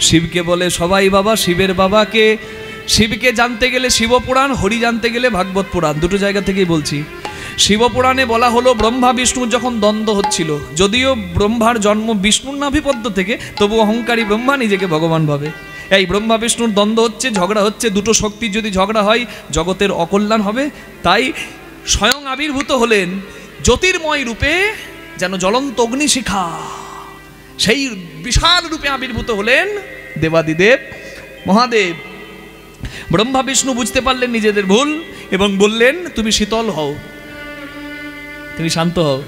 শিবকে বলে সবাই বাবা, শিবের বাবাকে। শিবকে জানতে গেলে শিবপুরাণ, হরি জানতে গেলে ভাগবত পুরাণ, দুটো জায়গা থেকেই বলছি। শিবপুরাণে বলা হলো ব্রহ্মা বিষ্ণুর যখন দ্বন্দ্ব হচ্ছিল, যদিও ব্রহ্মার জন্ম বিষ্ণুর নাভিপদ্ম থেকে, তবু অহংকারী ব্রহ্মা নিজেকে ভগবান ভাবে। এই ব্রহ্মা বিষ্ণুর দ্বন্দ্ব হচ্ছে, ঝগড়া হচ্ছে, দুটো শক্তির যদি ঝগড়া হয় জগতের অকল্যাণ হবে। তাই স্বয়ং আবির্ভূত হলেন জ্যোতির্ময় রূপে, যেন জ্বলন্ত অগ্নিশিখা, সেই বিশাল রূপে আবির্ভূত হলেন দেবাদিদেব মহাদেব। ব্রহ্মা বিষ্ণু বুঝতে পারলেন নিজেদের ভুল এবং বললেন তুমি শীতল হও, তুমি শান্ত হও।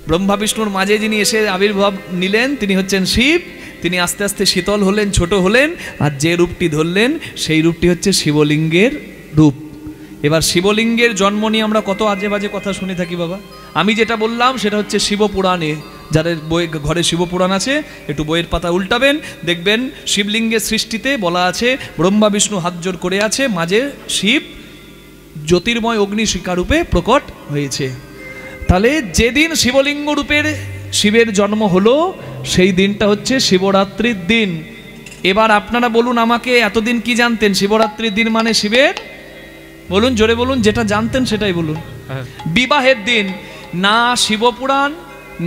ব্রহ্মা বিষ্ণুর মাঝে যিনি এসে আবির্ভাব নিলেন তিনি হচ্ছেন শিব। তিনি আস্তে আস্তে শীতল হলেন, ছোট হলেন, আর যে রূপটি ধরলেন সেই রূপটি হচ্ছে শিবলিঙ্গের রূপ। এবার শিবলিঙ্গের জন্ম নিয়ে আমরা কত আজে বাজে কথা শুনে থাকি বাবা। আমি যেটা বললাম সেটা হচ্ছে শিবপুরাণে, যাদের বই ঘরে শিবপুরাণ আছে একটু বইয়ের পাতা উল্টাবেন, দেখবেন শিবলিঙ্গের সৃষ্টিতে বলা আছে ব্রহ্মা বিষ্ণু হাত জোড় করে আছে, মাঝে শিব জ্যোতির্ময় অগ্নিশিখা রূপে প্রকট হয়েছে। তাহলে যেদিন শিবলিঙ্গ রূপের শিবের জন্ম হলো সেই দিনটা হচ্ছে শিবরাত্রির দিন। এবার আপনারা বলুন আমাকে, এতদিন কি জানতেন? শিবরাত্রির দিন মানে শিবের, বলুন জোরে বলুন, যেটা জানতেন সেটাই বলুন। বিবাহের দিন। না শিবপুরাণ,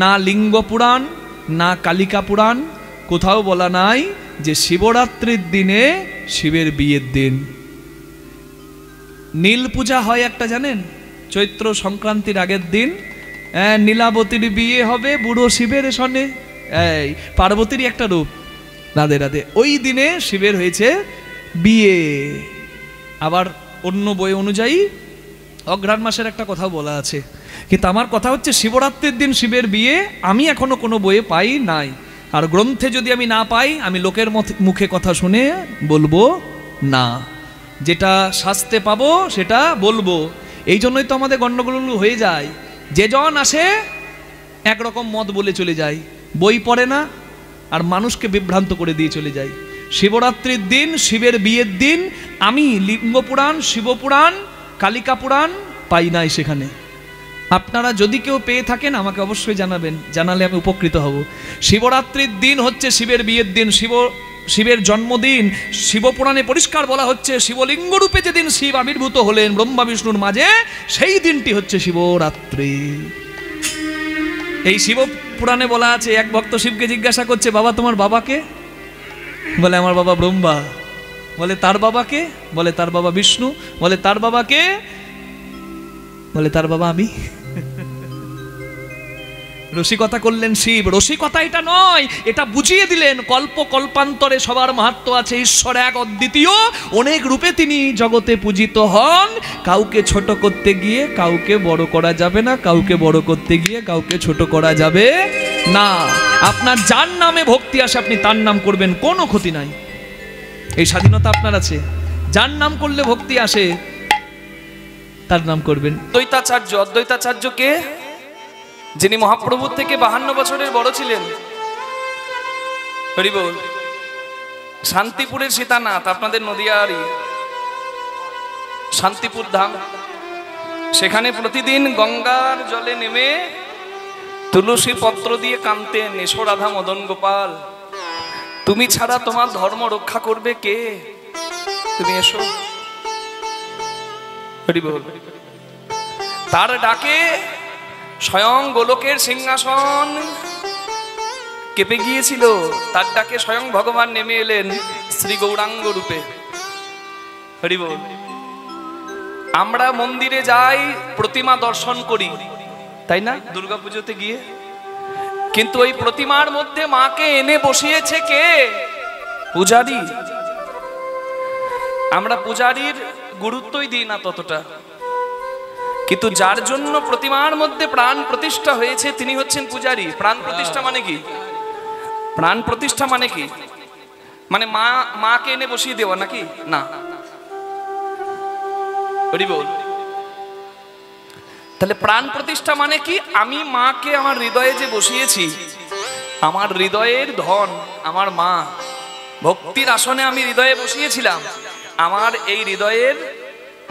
না লিঙ্গ পুরাণ, না কালিকা পুরাণ, কোথাও বলা নাই যে শিবরাত্রির দিনে শিবের বিয়ের দিন। নীল পূজা হয় একটা জানেন, চৈত্র সংক্রান্তির আগের দিন নীলাবতীর বিয়ে হবে বুড়ো শিবের সনে, এই পার্বতীর একটা রূপ, রাধে রাধে। ওই দিনে শিবের হয়েছে বিয়ে। আবার অন্য বই অনুযায়ী অঘ্রাণ মাসের একটা কথা বলা আছে, কিন্তু আমার কথা হচ্ছে শিবরাত্রির দিন শিবের বিয়ে আমি এখনো কোনো বইয়ে পাই নাই। আর গ্রন্থে যদি আমি না পাই, আমি লোকের মুখে কথা শুনে বলবো না, যেটা শাস্তে পাবো সেটা বলবো। এই জন্যই তো আমাদের গণ্ডগোল হয়ে যায়। যেজন আসে একরকম মত বলে চলে যায়, বই পড়ে না, আর মানুষকে বিভ্রান্ত করে দিয়ে চলে যায়। শিবরাত্রির দিন শিবের বিয়ের দিন আমি লিঙ্গ পুরাণ, শিবপুরাণ, কালিকা পুরাণ পাই নাই সেখানে। আপনারা যদি কেউ পেয়ে থাকেন আমাকে অবশ্যই জানাবেন, জানালে আমি উপকৃত হব। শিবরাত্রির দিন হচ্ছে শিবের বিয়ের দিন, শিবের জন্মদিন। শিবপুরাণে পরিষ্কার বলা হচ্ছে শিবলিঙ্গ রূপে যেদিন শিব আবির্ভূত হলেন ব্রহ্মা বিষ্ণুর মাঝে, সেই দিনটি হচ্ছে শিবরাত্রি। এই শিবপুরাণে বলা আছে, এক ভক্ত শিবকে জিজ্ঞাসা করছে বাবা তোমার বাবাকে? বলে আমার বাবা ব্রহ্মা। বলে তার বাবাকে? বলে তার বাবা বিষ্ণু। বলে তার বাবাকে? বলে তার বাবা আমি। রসিকতা করলেন শিব। রসিকতা এটা নয়, এটা বুঝিয়ে দিলেন কল্প কল্পান্তরে সবার মাহাত্ম্য আছে, ঈশ্বর এক অদ্বিতীয়, অনেক রূপে তিনি জগতে পূজিত হন। কাউকে ছোট করতে গিয়ে কাউকে বড় করা যাবে না, কাউকে বড় করতে গিয়ে কাউকে ছোট করা যাবে না। আপনার যার নামে ভক্তি আসে আপনি তার নাম করবেন, কোনো ক্ষতি নাই, এই স্বাধীনতা আপনার আছে। যার নাম করলে ভক্তি আসে তার নাম করবেন। দ্বৈতাচার্য, অদ্বৈতাচার্য কে? যিনি মহাপ্রভুর থেকে 52 বছরের বড় ছিলেন। হরি বল। শান্তিপুরের সীতানাথ, আপনাদের নদিয়ারই শান্তিপুর ধাম, সেখানে প্রতিদিন গঙ্গার জলে নেমে তুলসী পত্র দিয়ে কাঁদতেন, এসো রাধা মদন গোপাল, তুমি ছাড়া তোমার ধর্ম রক্ষা করবে কে, তুমি এসো। হরি বল। তার ডাকে স্বয়ং গোলকের সিংহাসন কেঁপে গিয়েছিল, তার ডাকে স্বয়ং ভগবান নেমে এলেন শ্রী গৌরাঙ্গ রূপে। হরি বল। আমরা মন্দিরে যাই, প্রতিমা দর্শন করি, তাই না, দুর্গাপুজোতে গিয়ে, কিন্তু ওই প্রতিমার মধ্যে মাকে এনে বসিয়েছে কে? পূজারী। আমরা পূজারীর গুরুত্বই দিই না ততটা, কিন্তু যার জন্য প্রতিমার মধ্যে প্রাণ প্রতিষ্ঠা হয়েছে তিনি হচ্ছেন পূজারী। প্রাণ প্রতিষ্ঠা মানে কি? প্রাণ প্রতিষ্ঠা মানে কি? মানে মাকে এনে বসিয়ে দেওয়া নাকি? না। হরি বল। তাহলে প্রাণ প্রতিষ্ঠা মানে কি? আমি মাকে আমার হৃদয়ে যে বসিয়েছি, আমার হৃদয়ের ধন আমার মা, ভক্তির আসনে আমি হৃদয়ে বসিয়েছিলাম, আমার এই হৃদয়ের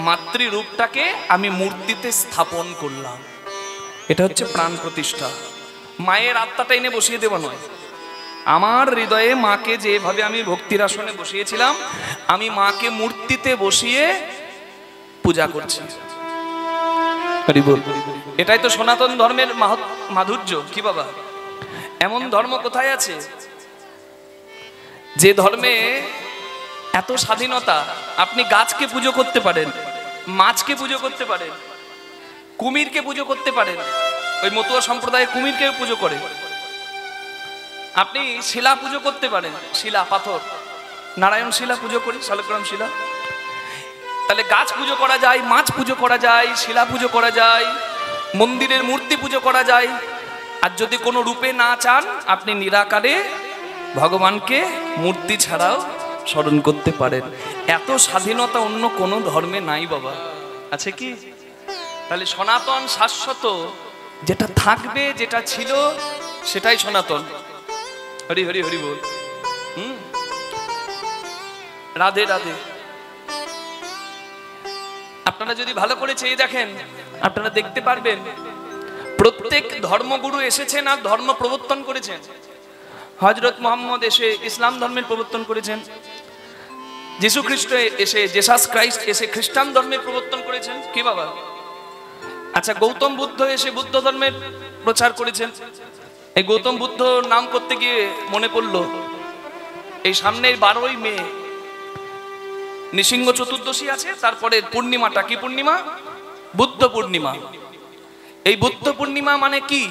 মাতৃরূপটাকে আমি মূর্তিতে স্থাপন করলাম, এটা হচ্ছে প্রাণ প্রতিষ্ঠা। মায়ের আত্মাটা এনে বসিয়ে দেওয়া নয়। আমার হৃদয়ে মাকে যেভাবে আমি ভক্তির আসনে বসিয়েছিলাম, আমি মাকে মূর্তিতে বসিয়ে পূজা করছি। এটাই তো সনাতন ধর্মের মাধুর্য। কি বাবা, এমন ধর্ম কোথায় আছে যে ধর্মে এত স্বাধীনতা? আপনি গাছকে পুজো করতে পারেন, মাছকে পুজো করতে পারেন, কুমিরকে পুজো করতে পারেন। ওই মতুয়া সম্প্রদায়ের কুমিরকে পুজো করে। আপনি শিলা পুজো করতে পারেন, শিলা, পাথর, নারায়ণ শিলা পুজো করি, শালগ্রাম শিলা। তাহলে গাছ পুজো করা যায়, মাছ পুজো করা যায়, শিলা পুজো করা যায়, মন্দিরের মূর্তি পুজো করা যায়। আর যদি কোনো রূপে না চান, আপনি নিরাকারে ভগবানকে মূর্তি ছাড়াও স্মরণ করতে পারেন। এত স্বাধীনতা অন্য কোনো ধর্মে নাই বাবা, আছে কি? তাহলে সনাতন শাশ্বত, যেটা থাকবে, যেটা ছিল সেটাই সনাতন। হরি হরি হরি বল। রাধে রাধে। আপনারা যদি ভালো করে চেয়ে দেখেন, আপনারা দেখতে পারবেন প্রত্যেক ধর্মগুরু এসেছেন আর ধর্ম প্রবর্তন করেছেন। হযরত মুহাম্মদ এসে ইসলাম ধর্মের প্রবর্তন করেছেন, যীশু খ্রিস্ট এসে, জেসাস ক্রাইস্ট এসে খ্রিস্টান ধর্মের প্রবর্তন করেছেন। কি বাবা? আচ্ছা, গৌতম বুদ্ধ এসে বুদ্ধ ধর্মের প্রচার করেছেন। এই গৌতম বুদ্ধ নাম করতে গিয়ে মনে পড়লো, এই সামনের 12ই মে নৃসিংহ চতুর্দশী আছে, তারপরে পূর্ণিমাটা কি পূর্ণিমা? বুদ্ধ পূর্ণিমা। এই বুদ্ধ পূর্ণিমা মানে কি?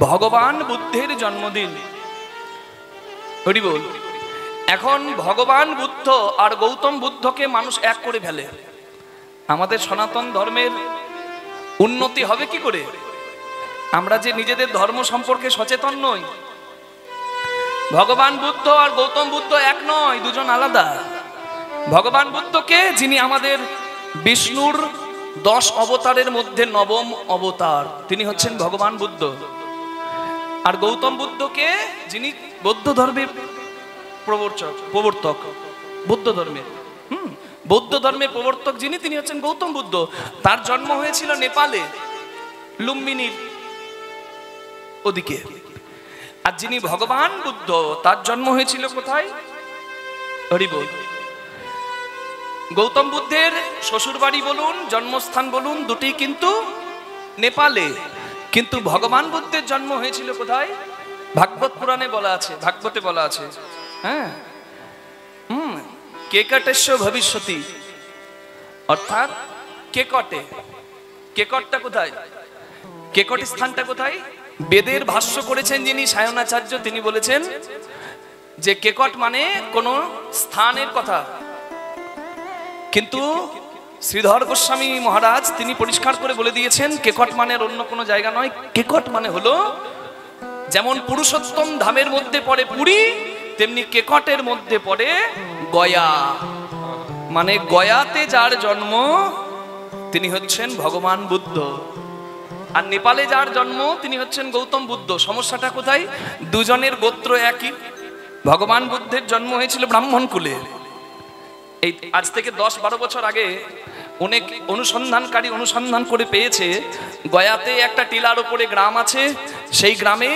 ভগবান বুদ্ধের জন্মদিন। হরি বল। এখন ভগবান বুদ্ধ আর গৌতম বুদ্ধকে মানুষ এক করে ফেলে। আমাদের সনাতন ধর্মের উন্নতি হবে কি করে? আমরা যে নিজেদের ধর্ম সম্পর্কে সচেতন নই। ভগবান বুদ্ধ আর গৌতম বুদ্ধ এক নয়, দুজন আলাদা। ভগবান বুদ্ধকে, যিনি আমাদের বিষ্ণুর 10 অবতারের মধ্যে 9ম অবতার, তিনি হচ্ছেন ভগবান বুদ্ধ। আর গৌতম বুদ্ধকে, যিনি বৌদ্ধ ধর্মের প্রবর্তক, বৌদ্ধ ধর্মের বৌদ্ধ ধর্মের প্রবর্তক যিনি, তিনি হচ্ছেন গৌতম বুদ্ধ। তার জন্ম হয়েছিল নেপালে, লুম্বিনীর ওদিকে। আর যিনি ভগবান বুদ্ধ, তার জন্ম হয়েছিল কোথায়? হরি বল। গৌতম বুদ্ধের শ্বশুর বাড়ি বলুন, জন্মস্থান বলুন, দুটি কিন্তু নেপালে। কিন্তু ভগবান বুদ্ধের জন্ম হয়েছিল কোথায়? ভাগবত পুরাণে বলা আছে, ভাগবতে বলা আছে। হ্যাঁ, কেকটেশ্ব ভবিষ্যতি, অর্থাৎ কেকটে। কেকটটা কোথায়? কেকট স্থানটা কোথায়? বেদের ভাষ্য করেছেন যিনি, সায়নাচার্য, তিনি বলেছেন যে কেকট মানে কোন স্থানের কথা। কিন্তু শ্রীধর গোস্বামী মহারাজ তিনি পরিষ্কার করে বলে দিয়েছেন, কেকট মানে অন্য কোনো জায়গা নয়। কেকট মানে হলো, যেমন পুরুষোত্তম ধামের মধ্যে পড়ে পুরী, তেমনি কেকটের মধ্যে পড়ে গয়া। মানে গয়াতে যার জন্ম, তিনি হচ্ছেন ভগবান বুদ্ধ। আর নেপালে যার জন্ম, তিনি হচ্ছেন গৌতম বুদ্ধ। সমস্যাটা কোথায়? দুজনের গোত্র একই। ভগবান বুদ্ধের জন্ম হয়েছিল ব্রাহ্মণ কুলে। এই আজ থেকে 10-12 বছর আগে অনেক অনুসন্ধানকারী অনুসন্ধান করে পেয়েছে, গয়াতে একটা টিলার উপরে গ্রাম আছে, সেই গ্রামে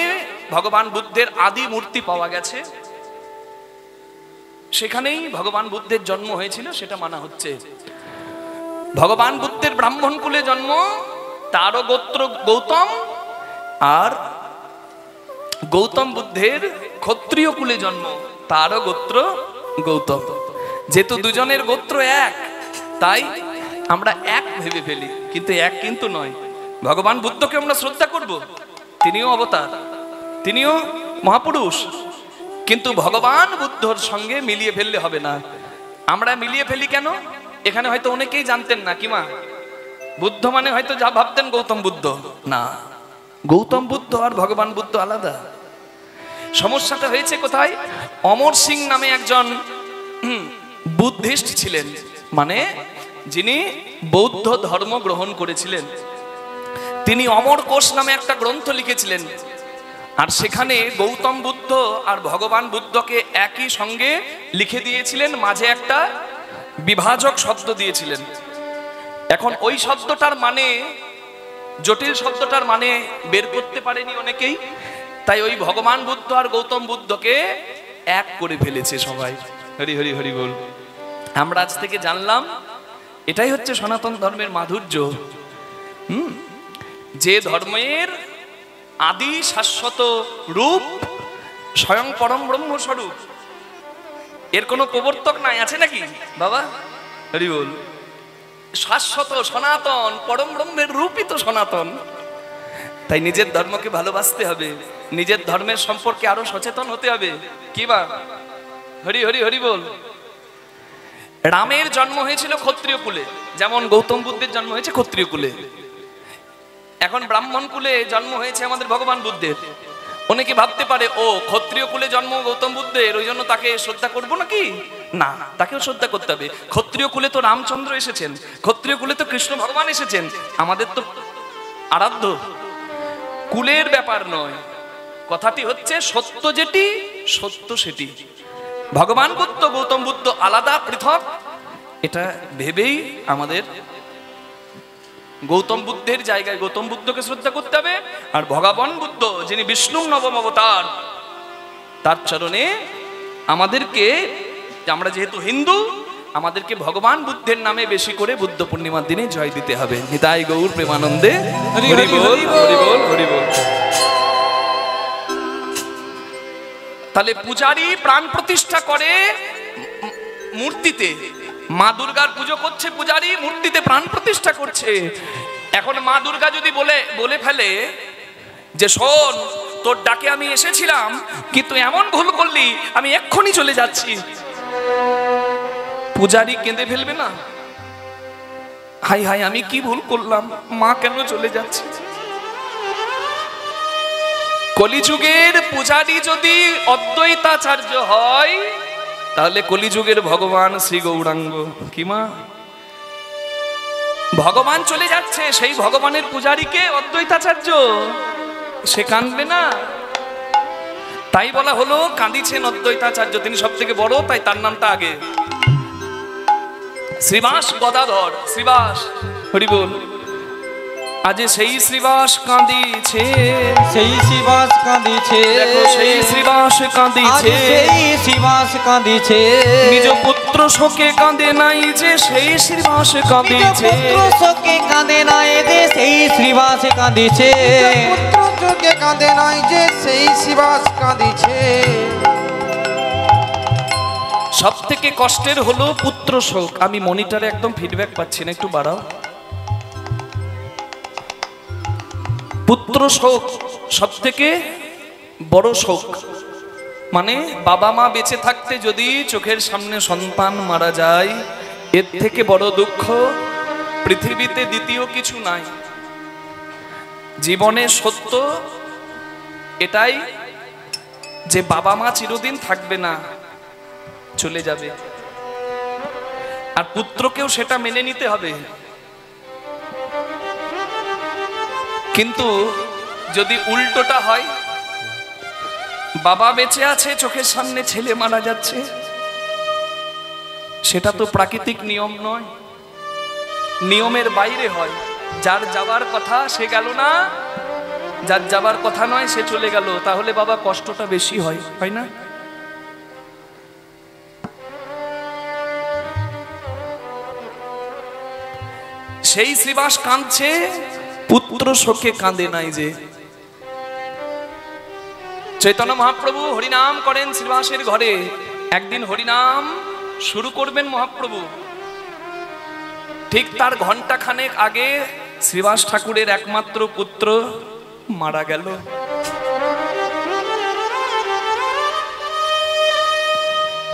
ভগবান বুদ্ধের আদি মূর্তি পাওয়া গেছে। সেখানেই ভগবান বুদ্ধের জন্ম হয়েছিল, সেটা মানা হচ্ছে। ভগবান বুদ্ধের ব্রাহ্মণ কুলে জন্ম, তারও গোত্র গৌতম। আর গৌতম বুদ্ধের ক্ষত্রিয় কুলে জন্ম, তারও গোত্র গৌতম। যেহেতু দুজনের গোত্র এক, তাই আমরা এক ভেবে ফেলি, কিন্তু এক কিন্তু নয়। ভগবান বুদ্ধকে আমরা শ্রদ্ধা করব, তিনিও অবতার, তিনিও মহাপুরুষ, কিন্তু ভগবান বুদ্ধর সঙ্গে মিলিয়ে ফেললে হবে না। আমরা মিলিয়ে ফেলি কেন? এখানে হয়তো অনেকেই জানতেন না, কি মা, বুদ্ধ মানে হয়তো যা ভাবতেন গৌতম বুদ্ধ না। গৌতম বুদ্ধ আর ভগবান বুদ্ধ আলাদা। সমস্যাটা হয়েছে কোথায়? অমর সিং নামে একজন বুদ্ধিস্ট ছিলেন, মানে যিনি বৌদ্ধ ধর্ম গ্রহণ করেছিলেন। তিনি অমর কোষ নামে একটা গ্রন্থ লিখেছিলেন। আর সেখানে গৌতম বুদ্ধ আর ভগবান বুদ্ধকে একই সঙ্গে লিখে দিয়েছিলেন, মাঝে একটা বিভাজক শব্দ দিয়েছিলেন। এখন ওই শব্দটার মানে, জটিল শব্দটার মানে বের করতে পারেনি অনেকেই। তাই ওই ভগবান বুদ্ধ আর গৌতম বুদ্ধকে এক করে ফেলেছে সবাই। হরি হরি হরি বল। আমরা আজ থেকে জানলাম এটাই হচ্ছে সনাতন ধর্মের মাধুর্য। যে ধর্মের আদি শাশ্বত রূপ স্বয়ং পরম ব্রহ্ম স্বরূপ, এর কোনো প্রবর্তক নাই, আছে নাকি বাবা? হরি বল। শাশ্বত সনাতন পরম ব্রহ্মের রূপই তো সনাতন। তাই নিজের ধর্মকে ভালোবাসতে হবে, নিজের ধর্মের সম্পর্কে আরো সচেতন হতে হবে। কি বা? হরি হরি হরি বল। রামের জন্ম হয়েছিল ক্ষত্রিয় কুলে, যেমন গৌতম বুদ্ধের জন্ম হয়েছে ক্ষত্রিয় কুলে। এখন ব্রাহ্মণ কুলে জন্ম হয়েছে আমাদের ভগবান বুদ্ধের। অনেকে ভাবতে পারে ও ক্ষত্রিয় কুলে জন্ম গৌতম বুদ্ধের, ওই জন্য তাকে শ্রদ্ধা করবো নাকি? না, তাকেও শ্রদ্ধা করতে হবে। ক্ষত্রিয় কুলে তো রামচন্দ্র এসেছেন, ক্ষত্রিয় কুলে তো কৃষ্ণ ভগবান এসেছেন। আমাদের তো আরাধ্য, কুলের ব্যাপার নয়। কথাটি হচ্ছে সত্য যেটি সত্য সেটি। ভগবান বুদ্ধ গৌতম বুদ্ধ আলাদা পৃথক, এটা ভেবেই আমাদের গৌতম বুদ্ধের জায়গায় গৌতম বুদ্ধকে শ্রদ্ধা করতে হবে। আর ভগবান বুদ্ধ যিনি বিষ্ণু নবম অবতার, তার চরণে আমাদেরকে, আমরা যেহেতু হিন্দু, আমাদেরকে ভগবান বুদ্ধের নামে বেশি করে বুদ্ধ পূর্ণিমার দিনে জয় দিতে হবে। নিতাই গৌর প্রেমানন্দে হরি বল হরি বল হরি বল। তাহলে পূজারী প্রাণ প্রতিষ্ঠা করে মূর্তিতে, মা দুর্গার পুজো করছে পূজারী, মূর্তিতে প্রাণ প্রতিষ্ঠা করছে। এখন মা দুর্গা যদি বলে ফেলে যে শোন, তোর ডাকে আমি এসেছিলাম কিন্তু এমন ভুল করলি, আমি এক্ষুনি চলে যাচ্ছি, পূজারী কেঁদে ফেলবে না? হাই হাই, আমি কি ভুল করলাম, মা কেন চলে যাচ্ছে? কলিযুগের পূজারী যদি অদ্বৈতাচার্য হয়, তাহলে কলিযুগের ভগবান শ্রী গৌরাঙ্গ কি মা? ভগবান চলে যাচ্ছে, সেই ভগবানের পূজারীকে অদ্বৈতাচার্য, সে কাঁদবে না? তাই বলা হলো কাঁদিছেন অদ্বৈতাচার্য, তিনি সব থেকে বড়, তাই তার নামটা আগে। শ্রীবাস গদাধর, শ্রীবাস হরি বল। আজ সেই শ্রীবাস কাঁদিছে, সেই শ্রীবাস কাঁদিছে, দেখো সেই শ্রীবাস কাঁদিছে, সেই শ্রীবাস কাঁদিছে। নিজ পুত্র শোকে কাঁদে নাই যে সেই শ্রীবাস কাঁদিছে, পুত্র শোকে কাঁদে নাই যে সেই শ্রীবাস কাঁদিছে, পুত্র শোকে কাঁদে নাই যে সেই শ্রীবাস কাঁদিছে। সব থেকে কষ্টের হলো পুত্র শোক। আমি মনিটরে একদম ফিডব্যাক পাচ্ছি না, একটু বাড়াও। পুত্র শোক সব থেকে বড় শোক। মানে বাবা মা বেঁচে থাকতে যদি চোখের সামনে সন্তান মারা যায়, এর থেকে বড় দুঃখ পৃথিবীতে দ্বিতীয় কিছু নাই। জীবনে সত্য এটাই যে বাবা মা চিরদিন থাকবে না, চলে যাবে। আর পুত্রকেও সেটা মেনে নিতে হবে। কিন্তু যদি উল্টোটা হয়, বাবা বেঁচে আছে, চোখের সামনে ছেলে মারা যাচ্ছে, সেটা তো প্রাকৃতিক নিয়ম নয়, নিয়মের বাইরে হয়। যার যাবার কথা সে গেল না, যার যাবার কথা নয় সে চলে গেল, তাহলে বাবা কষ্টটা বেশি হয়, হয় না? সেই শ্রীবাস কাঁদছে, পুত্র শোকে কাঁদে নাই যে। চৈতন্য মহাপ্রভু হরিনাম করেন শ্রীবাসের ঘরে। একদিন হরিনাম শুরু করবেন মহাপ্রভু, ঠিক তার ঘন্টা খানেক আগে শ্রীবাস ঠাকুরের একমাত্র পুত্র মারা গেল।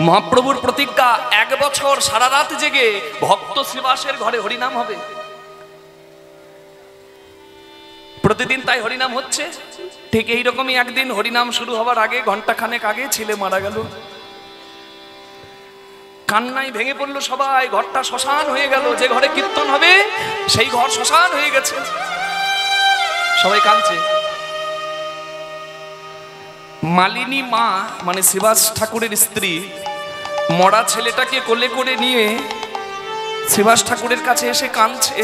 মহাপ্রভুর প্রতিজ্ঞা, 1 বছর সারা রাত জেগে ভক্ত শ্রীবাসের ঘরে হরিনাম হবে। প্রতিদিন তাই হরিনাম হচ্ছে। ঠিক এইরকমই একদিন হরিনাম শুরু হবার আগে, ঘন্টা খানেক আগে ছেলে মারা গেল। কান্নায় ভেঙে পড়লো সবাই, ঘরটা শ্মশান হয়ে গেল। যে ঘরে কীর্তন হবে সেই ঘর শ্মশান হয়ে গেছে, সবাই কাঁদছে। মালিনী মা মানে শ্রীবাস ঠাকুরের স্ত্রী, মরা ছেলেটাকে কোলে করে নিয়ে শ্রীবাস ঠাকুরের কাছে এসে কাঁদছে।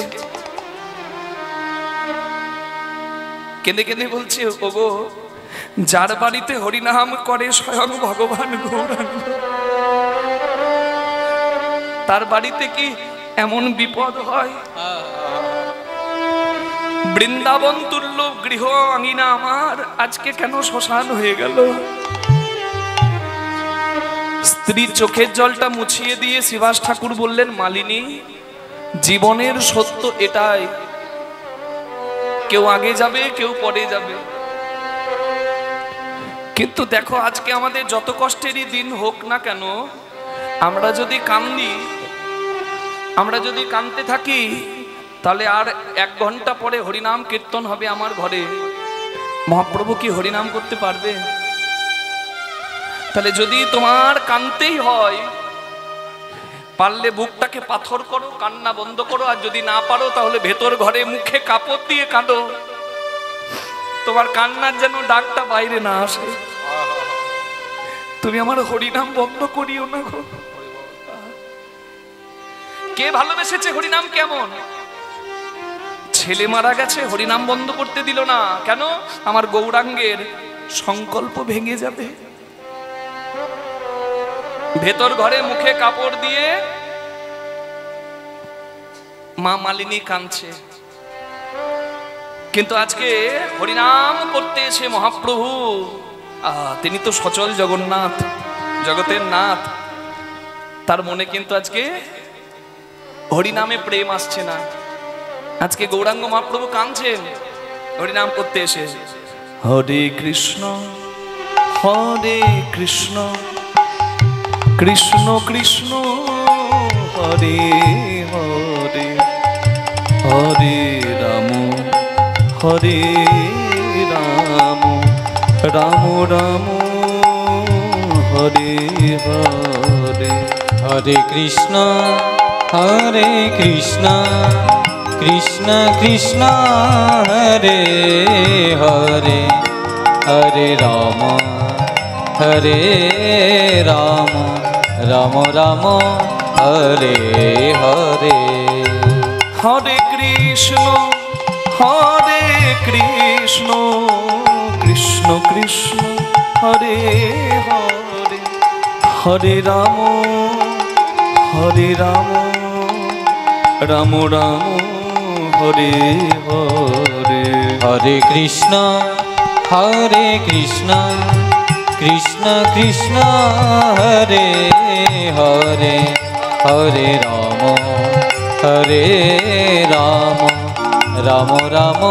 কেঁদে কেঁদে বলছে, ওগো যার বাড়িতে হরিনাম করে স্বয়ং ভগবান গৌরাঙ্গ, তার বাড়িতে কি এমন বিপদ হয়? বৃন্দাবন তুল্য গৃহ আঙিনা আমার আজকে কেন শ্মশান হয়ে গেল? স্ত্রীর চোখের জলটা মুছিয়ে দিয়ে শ্রীবাস ঠাকুর বললেন, মালিনী, জীবনের সত্য এটাই, কেউ আগে যাবে, কেউ পরে যাবে। কিন্তু দেখো, আজকে আমাদের যত কষ্টেরই দিন হোক না কেন, আমরা যদি কান্দি, আমরা যদি কাঁদতে থাকি, তাহলে আর 1 ঘন্টা পরে হরিনাম কীর্তন হবে আমার ঘরে। মহাপ্রভু কি হরিনাম করতে পারবে? তাহলে যদি তোমার কাঁদতেই হয়, পারলে বুকটাকে পাথর করো, কান্না বন্ধ করো, আর যদি না পারো তাহলে ভেতর ঘরে মুখে কাপড় দিয়ে কাঁদো, তোমার কান্নার যেন ডাকটা বাইরে না আসে। তুমি আমার হরিনাম বন্ধ করিও না গো। কে ভালোবেসেছে হরিনাম? কেমন ছেলে মারা গেছে, হরিনাম বন্ধ করতে দিল না কেন? আমার গৌরাঙ্গের সংকল্প ভেঙে যাবে। ভেতর ঘরে মুখে কাপড় দিয়ে মা মালিনী কাঁদছে, কিন্তু আজকে হরিনাম করতে এসে মহাপ্রভু, তিনি তো সচল জগন্নাথ, জগতের নাথ, তার মনে কিন্তু আজকে হরিনামে প্রেম আসছে না। আজকে গৌরাঙ্গ মহাপ্রভু কাঁদছেন হরিনাম করতে এসে। হরে কৃষ্ণ কৃষ্ণ কৃষ্ণ হরে হরে, হরে রাম রাম রাম হরে হরে। হরে কৃষ্ণ কৃষ্ণ কৃষ্ণ হরে হরে, হরে রাম রাম রাম হরে হরে। হরে কৃষ্ণ কৃষ্ণ কৃষ্ণ হরে হরে, হরে রাম রাম রাম হরে হরে। হরে কৃষ্ণ কৃষ্ণ কৃষ্ণ হরে হরে, হরে রাম রাম রাম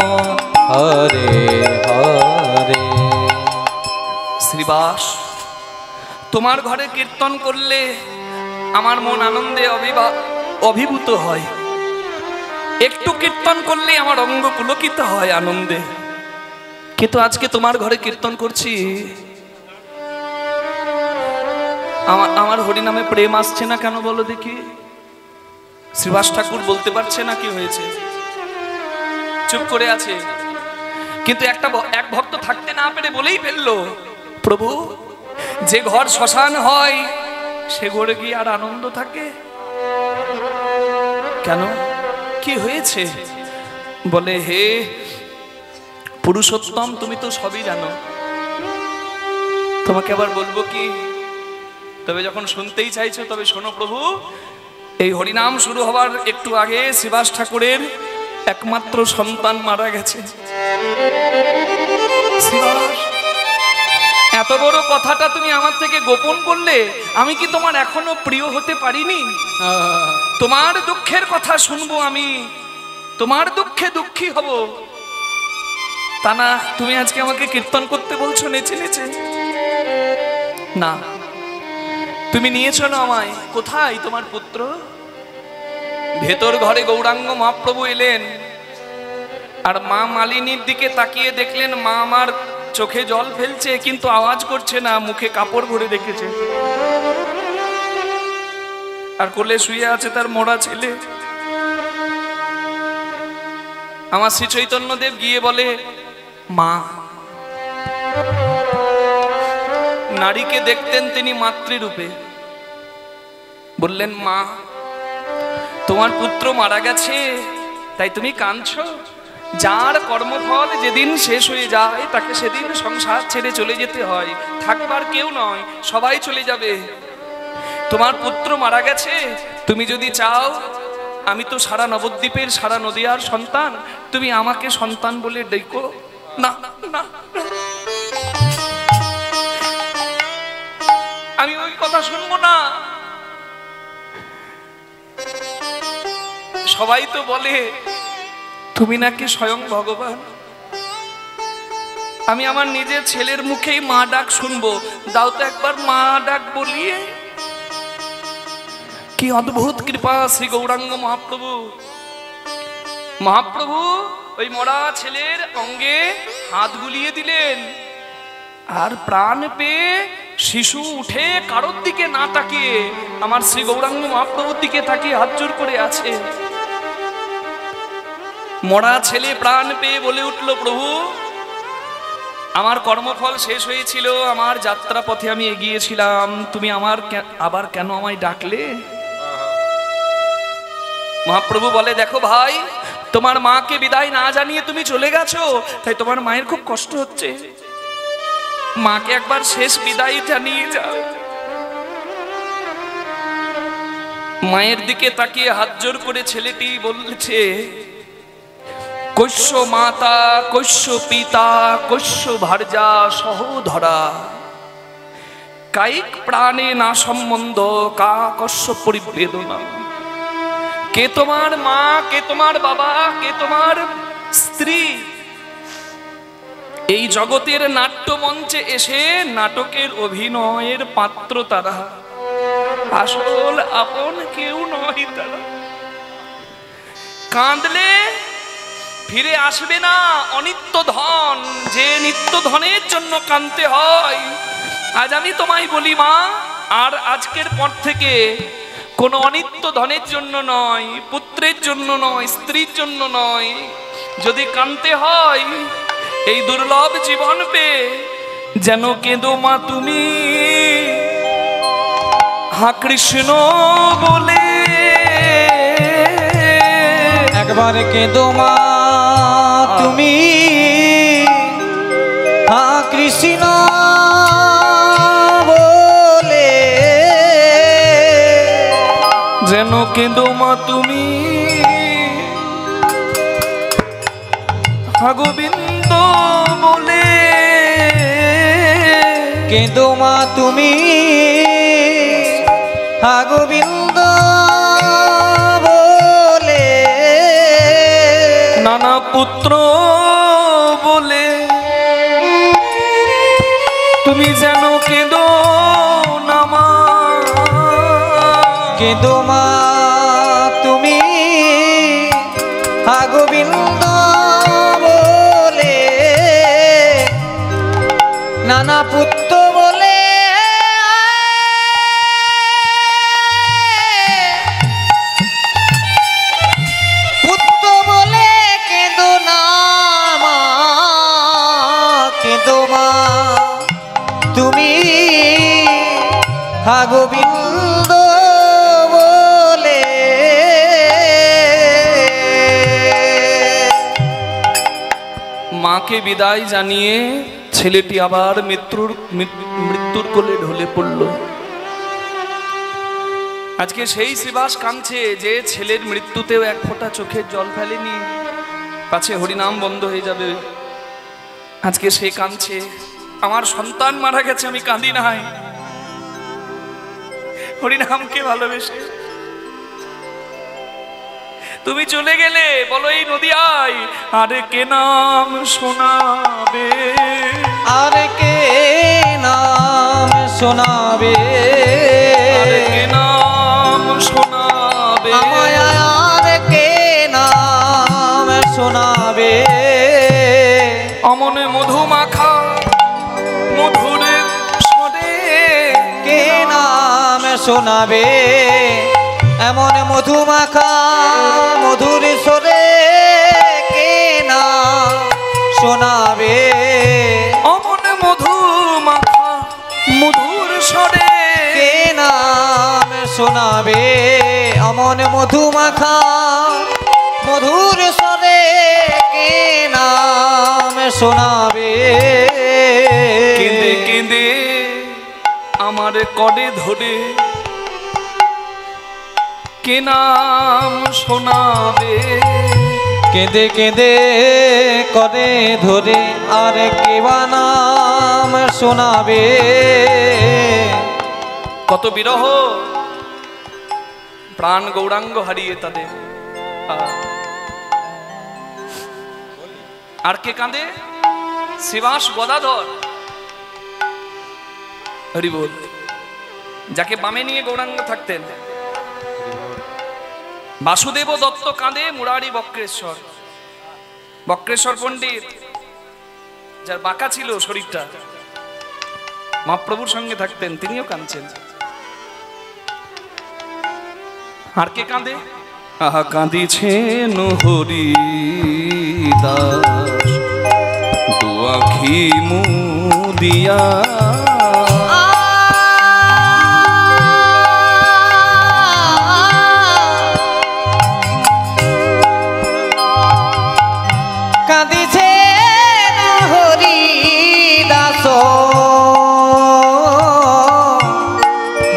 হরে হরে। শ্রীবাস, তোমার ঘরে কীর্তন করলে আমার মন আনন্দে অভিভূত হয়। একটু কীর্তন করলে আমার অঙ্গ পুলকিত হয় আনন্দে। কিন্তু আজকে তোমার ঘরে কীর্তন করছি, আমার হরিনামে প্রেম আসছে না কেন বলো দেখি? শ্রীবাস ঠাকুর বলতে পারছে না কি হয়েছে, চুপ করে আছে। কিন্তু এক ভক্ত থাকতে না পেরে বলেই ফেললো, প্রভু, যে ঘর শ্মশান হয় সে ঘরে গিয়ে আর আনন্দ থাকে কেন? কি হয়েছে? বলে, হে পুরুষোত্তম, তুমি তো সবই জানো, তোমাকে আবার বলবো কি? তবে যখন শুনতেই চাইছো তবে শোনো প্রভু। এই হরিনাম শুরু হবার একটু আগে শ্রীবাস ঠাকুরের একমাত্র সন্তান মারা গেছে। এত বড় কথাটা তুমি আমার থেকে গোপন করলে, আমি কি তোমার এখনো প্রিয় হতে পারিনি? তোমার দুঃখের কথা শুনবো আমি, তোমার দুঃখে দুঃখী হব, তা না তুমি আজকে আমাকে কীর্তন করতে বলছো নেচে নেচে? না, তুমি নিয়েছো না আমায়। কোথায় তোমার পুত্র? ভেতর ঘরে গৌরাঙ্গ মহাপ্রভু এলেন, আর মা মালিনীর দিকে তাকিয়ে দেখলেন মা আমার চোখে জল ফেলছে, কিন্তু আওয়াজ করছে না, মুখে কাপড় ভরে রেখেছে, আর কোলে শুয়ে আছে তার মরা ছেলে। আমার শ্রী চৈতন্যদেব গিয়ে বলে, মা। নারীকে দেখতেন তিনি মাতৃরূপে। বললেন, মা, তোমার পুত্র মারা গেছে তাই তুমি কাঁদছো? যার কর্মফল যেদিন শেষ হয়ে যায় তাকে সেদিন সংসার ছেড়ে চলে যেতে হয়। থাকবার কেউ নয়, সবাই চলে যাবে। তোমার পুত্র মারা গেছে, তুমি যদি চাও, আমি তো সারা নবদ্বীপের, সারা নদিয়ার সন্তান, তুমি আমাকে সন্তান বলে ডেকো না। না, আমি ওই কথা শুনবো না। সবাই তো বলে তুমি নাকি স্বয়ং ভগবান। আমি আমার নিজের ছেলের মুখেই মা ডাক শুনবো, দাও তো একবার মা ডাক বলিয়ে। কি অদ্ভুত কৃপা শ্রী গৌরাঙ্গ মহাপ্রভু। মহাপ্রভু ওই মরা ছেলের অঙ্গে হাত বুলিয়ে দিলেন, আর প্রাণ পেয়ে শিশু উঠে কারোর দিকে না তাকিয়ে আমার শ্রী গৌরাঙ্গ মহাপ্রভুর দিকে তাকিয়ে হাত জোর করে আছে। মরা ছেলে প্রাণ পেয়ে বলে উঠল, প্রভু আমার কর্মফল শেষ হয়েছিল, আমার যাত্রা পথে আমি এগিয়েছিলাম, তুমি আবার কেন আমায় ডাকলে? মহাপ্রভু বলে, দেখো ভাই, তোমার মাকে বিদায় না জানিয়ে তুমি চলে গেছো, তাই তোমার মায়ের খুব কষ্ট হচ্ছে। মাকে একবার শেষ বিদায় জানিয়ে যাও। মায়ের দিকে তাকিয়ে হাত জোর করে ছেলেটি বলছে, কৈশ্য মাতা কৈশ্য পিতা কৈশ্য ভার্যা সহোধরা, কায়িক প্রাণে না সম্বন্ধ কা কস্য পরিবেদনা। কে তোমার মা, কে তোমার বাবা, কে তোমার স্ত্রী? এই জগতের নাট্যমঞ্চে এসে নাটকের অভিনয়ের পাত্র তারা, আসল আপন কেউ নয় তারা। কাঁদলে ফিরে আসবে না অনিত্য ধন, যে নিত্য ধনের জন্য কাঁদতে হয়। আজ আমি তোমায় বলি মা, আর আজকের পর থেকে কোন অনিত্য ধনের জন্য নয়, পুত্রের জন্য নয়, স্ত্রীর জন্য নয়, যদি কাঁদতে হয় এই দুর্লভ জীবন পেয়ে, যেন কেঁদো মা তুমি হা কৃষ্ণ বলে। একবার কেঁদো মা তুমি হা কৃষ্ণ বলে, যেন কেঁদো মা তুমি হা গোবিন্দ বলে। কেঁদো মা তুমি হা গোবিন্দ বলে, নানা পুত্র বলে তুমি যেন কেঁদো না মা। কেঁদো মা তুমি হা গোবিন্দ বলে, নানা পুত্র বলে পুত্র বলে কেঁদো না মা। কেঁদো মা তুমি হা গোবিন্দ বলে। মাকে বিদায় জানিয়ে ছেলেটি আবার মৃত্যুর কোলে ঢলে পড়ল। আজকে সেই শ্রীবাস কাঁদছে যে ছেলের মৃত্যুতেও এক ফোঁটা চোখের জল ফেলেনি, পাছে হরিনাম বন্ধ হয়ে যাবে। আজকে সে কাঁদছে, আমার সন্তান মারা গেছে, আমি কাঁদি নাই, হরিনামকে ভালোবেসে তুমি চলে গেলে। বলো এই নদিয়ায় আর কে নাম শোনাবে, আর কে নাম শোনাবে, আর কে নাম শোনাবে, আমায় আর কে নাম শোনাবে। অমনে মধু মাখা মধুরের স্বরে কে নাম শোনাবে, এমন মধু মাখা মধুর স্বরে কে নাম শোনাবে। অমন মধু মাখা মধুর স্বরে কে নাম শোনাবে, অমন মধু মাখা মধুর স্বরে কে শোনাবে। কেঁদে কেঁদে আমার কড়ে ধরে কে নাম শোনাবে। কেঁদে কেঁদে করে ধরে আর কেবা নাম শোনাবে। কত বিরহ, প্রাণ গৌরাঙ্গ হারিয়ে তাদের। আর কে কাঁদে? শ্রীবাস গদাধর, হরি বল, যাকে বামে নিয়ে গৌরাঙ্গ থাকতেন। বাসুদেব দত্ত কাঁদে, মুরারি বক্রেশ্বর। বক্রেশ্বর পণ্ডিত, যার বাঁকা ছিল শরীরটা, মহাপ্রভুর সঙ্গে থাকতেন, তিনিও কাঁদছেন। আর কে কাঁদে? আহা কাঁদিছেন হরিদাস দু আখি মুদিয়া। কাঁদিছে হরিদাস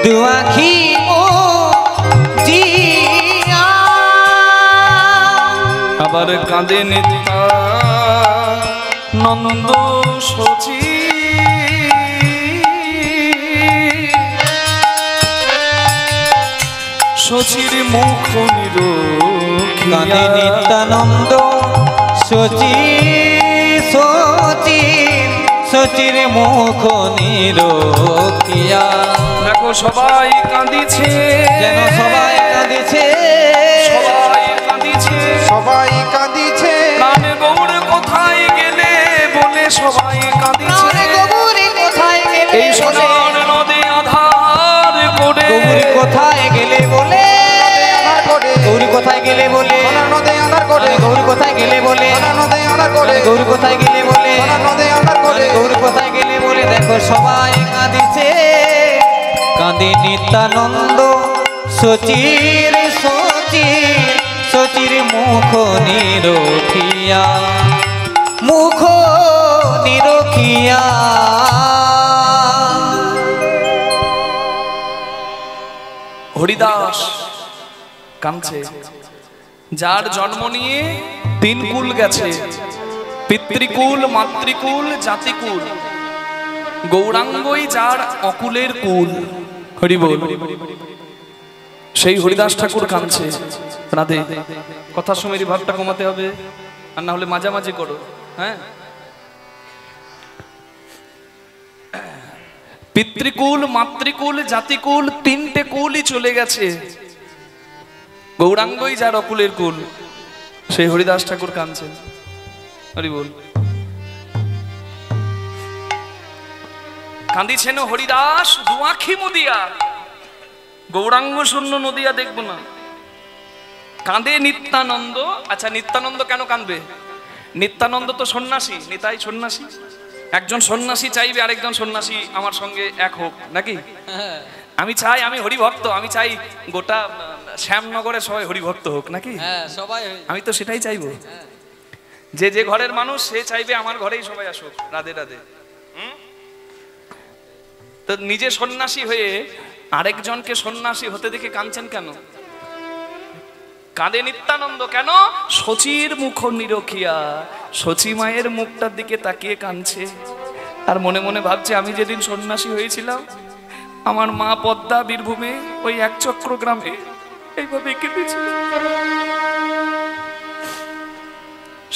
দু আখি মুদিয়া। আবার কাঁদে নিত্যানন্দ শচী শচীর মুখ কাঁদে নিত্যানন্দ শচী শচী শচীর মুখ নিরখিয়া। দেখো সবাই কাঁদিছে, যেন সবাই কাঁদিছে, সবাই কাঁদিছে, সবাই কাঁদিছে। প্রাণ গৌর কোথায় গেলে বলে সবাই কাঁদিছে। গৌরী কোথায় গেলে এই সোনার নদী আধার করে, গৌরী কোথায় গেলে বলে, গৌরী কোথায় গেলে বলে, নদে আধার করে, গৌরী কোথায় গেলে বলে, নদে আধার করে, গৌরী কোথায় গেলে বলে, নদে আধার করে, গৌরী কোথায় গেলে বলে। দেখো সবাই কাঁদিছে, কাঁদে নিত্যানন্দ শচীর শচীর শচীর মুখ নিরখিয়া, মুখ নিরখিয়া। হরিদাস কাঁদছে, যার জন্ম নিয়ে তিন কুল গেছে, পিতৃকুল, মাতৃকুল, জাতিকুল। গৌরাঙ্গই যার অকুলের কুল। হরি বল। সেই হরিদাস ঠাকুর কাঁদছে। রাধে, কথার সময় ভাবটা কমাতে হবে, আর না হলে মাঝামাঝি করো। হ্যাঁ, পিতৃকুল, মাতৃকুল, জাতিকুল, তিনটে কুলই চলে গেছে। গৌরাঙ্গই যার অকুলের কুল, সেই হরিদাস ঠাকুর কাঁদছেন। হরি বল। কাঁদিছেন হরিদাস দু আখি মুদিয়া। গৌরাঙ্গ শূন্য নদিয়া দেখবো না। কাঁদে নিত্যানন্দ। আচ্ছা, নিত্যানন্দ কেন কাঁদবে? নিত্যানন্দ তো সন্ন্যাসী, নিতাই সন্ন্যাসী। একজন সন্ন্যাসী চাইবে আরেকজন সন্ন্যাসী আমার সঙ্গে এক হোক, নাকি? আমি চাই, আমি হরিভক্ত, আমি চাই গোটা শ্যামনগরে সবাই হরিভক্ত হোক, নাকি? সবাই, আমি তো সেটাই চাইবো। যে যে ঘরের মানুষ সে চাইবে আমার ঘরেই সবাই আসুক। রাধে রাধে। তো নিজে সন্ন্যাসী হয়ে আরেকজনকে সন্ন্যাসী হতে দেখে কাঁদছেন কেন? কাঁদে নিত্যানন্দ কেন? শচীর মুখ নিরখিয়া, শচী মায়ের মুখটার দিকে তাকিয়ে কাঁদছে। আর মনে মনে ভাবছে, আমি যেদিন সন্ন্যাসী হয়েছিলাম আমার মা পদ্মা বীরভূমে ওই একচক্র গ্রামে এইভাবে কেঁদেছিল।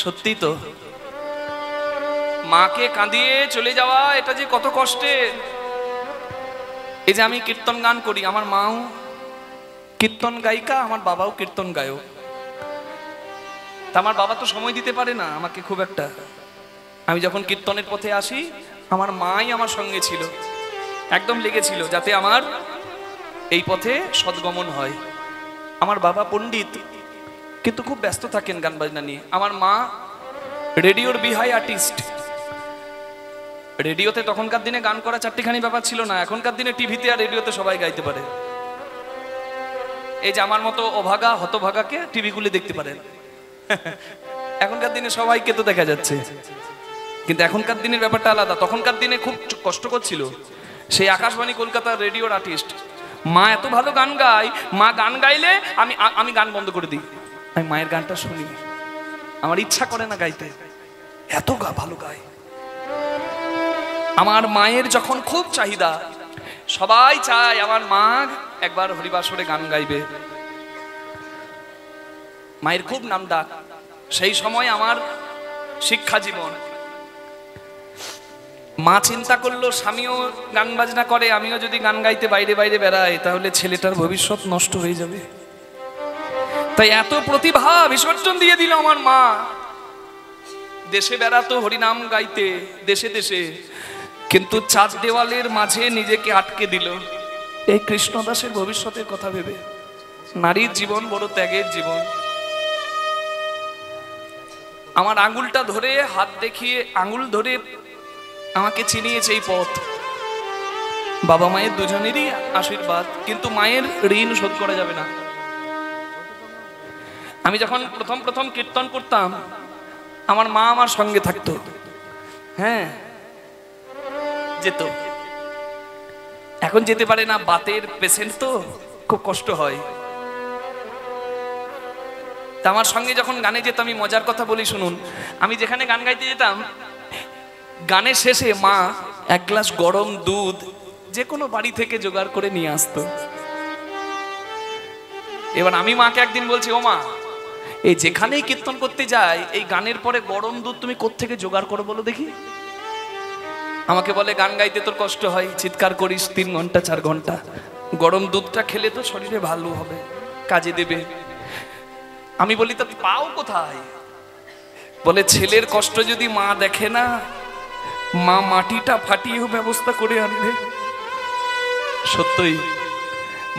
সত্যি তো, মাকে কাঁদিয়ে চলে যাওয়া এটা যে কত কষ্টের। এই যে আমি কীর্তন গান করি, আমার মাও কীর্তন গায়িকা, আমার বাবাও কীর্তন গায়ক। তা আমার বাবা তো সময় দিতে পারে না আমাকে খুব একটা। আমি যখন কীর্তনের পথে আসি, আমার মাই আমার সঙ্গে ছিল, একদম লেগেছিল যাতে আমার এই পথে সদ্গমন হয়। আমার বাবা পণ্ডিত, কিন্তু খুব ব্যস্ত থাকেন গান বাজনা নিয়ে। আমার মা রেডিওর বিহাই আর্টিস্ট। রেডিওতে তখনকার দিনে গান করা চারটিখানি ব্যাপার ছিল না। এখনকার দিনে টিভিতে আর রেডিওতে সবাই গাইতে পারে। এই যে আমার মতো অভাগা হতভাগাকে টিভিগুলি দেখতে পারেন। এখনকার দিনে সবাইকে তো দেখা যাচ্ছে। কিন্তু এখনকার দিনের ব্যাপারটা আলাদা। তখনকার দিনে খুব কষ্ট করছিল সেই আকাশবাণী কলকাতার রেডিওর আর্টিস্ট। মা এত ভালো গান গায়, মা গান গাইলে আমি গান বন্ধ করে দিই, আমি মায়ের গানটা শুনি, আমার ইচ্ছা করে না গাইতে, এত ভালো গায়। আমার মায়ের যখন খুব চাহিদা, সবাই চায় আমার মা একবার হরিবাসরে গান গাইবে, মায়ের খুব নাম ডাক। সেই সময় আমার শিক্ষা জীবন, মা চিন্তা করলো স্বামীও গান বাজনা করে, আমিও যদি গান গাইতে বাইরে বাইরে বেড়াই তাহলে ছেলেটার ভবিষ্যৎ নষ্ট হয়ে যাবে। তাই এত প্রতিভা বিসর্জন দিয়ে দিল আমার মা। দেশে বেড়াতো হরিনাম গাইতে দেশে দেশে, কিন্তু চার দেওয়ালের মাঝে নিজেকে আটকে দিল এই কৃষ্ণদাসের ভবিষ্যতের কথা ভেবে। নারীর জীবন বড় ত্যাগের জীবন। আমার আঙুলটা ধরে, হাত দেখিয়ে আঙুল ধরে আমাকে চিনিয়েছে এই পথ। বাবা মায়ের দুজনেরই আশীর্বাদ, কিন্তু মায়ের ঋণ শোধ করা যাবে না। আমি যখন প্রথম কীর্তন করতাম, আমার মা আমার সঙ্গে থাকতো, হ্যাঁ যেত। এখন যেতে পারে না, বাতের পেশেন্ট তো, খুব কষ্ট হয়। তা আমার সঙ্গে যখন গানে যেত, আমি মজার কথা বলি শুনুন, আমি যেখানে গান গাইতে যেতাম, গানের শেষে মা এক গ্লাস গরম দুধ যে কোনো বাড়ি থেকে জোগাড় করে নিয়ে আসতো। এবার আমি মাকে একদিন বলছি, ও মা, এই যেখানেই কীর্তন করতে যাই, এই গানের পরে গরম দুধ তুমি কোত্থেকে জোগাড় করো বলো দেখি। আমাকে বলে, গান গাইতে তোর কষ্ট হয়, চিৎকার করিস 3 ঘন্টা 4 ঘন্টা, গরম দুধটা খেলে তো শরীরে ভালো হবে, কাজে দেবে। আমি বলি, তা পাও কোথায়? বলে, ছেলের কষ্ট যদি মা দেখে না, মা মাটিটা ফাটিয়েও ব্যবস্থা করে আনবে। সত্যই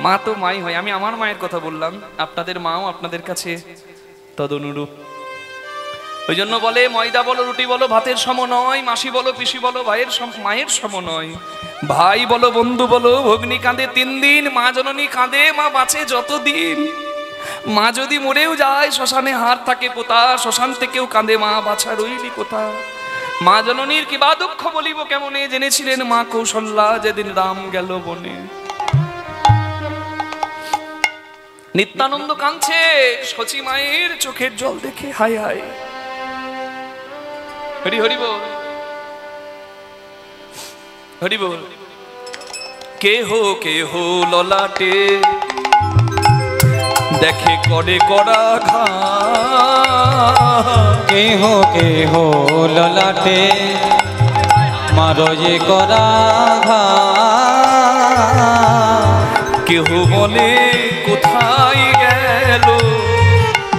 মা তো মাই হয়। আমি আমার মায়ের কথা বললাম, আপনাদের মাও আপনাদের কাছে তদনুরূপ। ওই জন্য বলে, ময়দা বলো রুটি বলো ভাতের সম নয়, মাসি বলো পিসি বলো মায়ের সম নয়, ভাই বলো বন্ধু বলো ভগ্নী কাঁদে 3 দিন, মা জননী কাঁদে, মা বাঁচে যতদিন। মা যদি মরেও যায়, শ্মশানে হার থাকে পোতা, শ্মশান থেকেও কাঁদে মা, বাছা রইলি কোথা। মা জননীর কিবা দুঃখ বলিব কেমনে, জেনেছিলেন মা কৌশল্যা যেদিন রাম গেল বনে। নিত্যানন্দ কাঁদছে শচী মায়ের চোখের জল দেখে, হায় হায়। হরি হরি বল, হরি বল। কেহ কেহ ললাটে দেখে করে করা ঘা, কেহ কেহ ললাটে মারো যে করা ঘা, কেহ বলে কোথায় গেল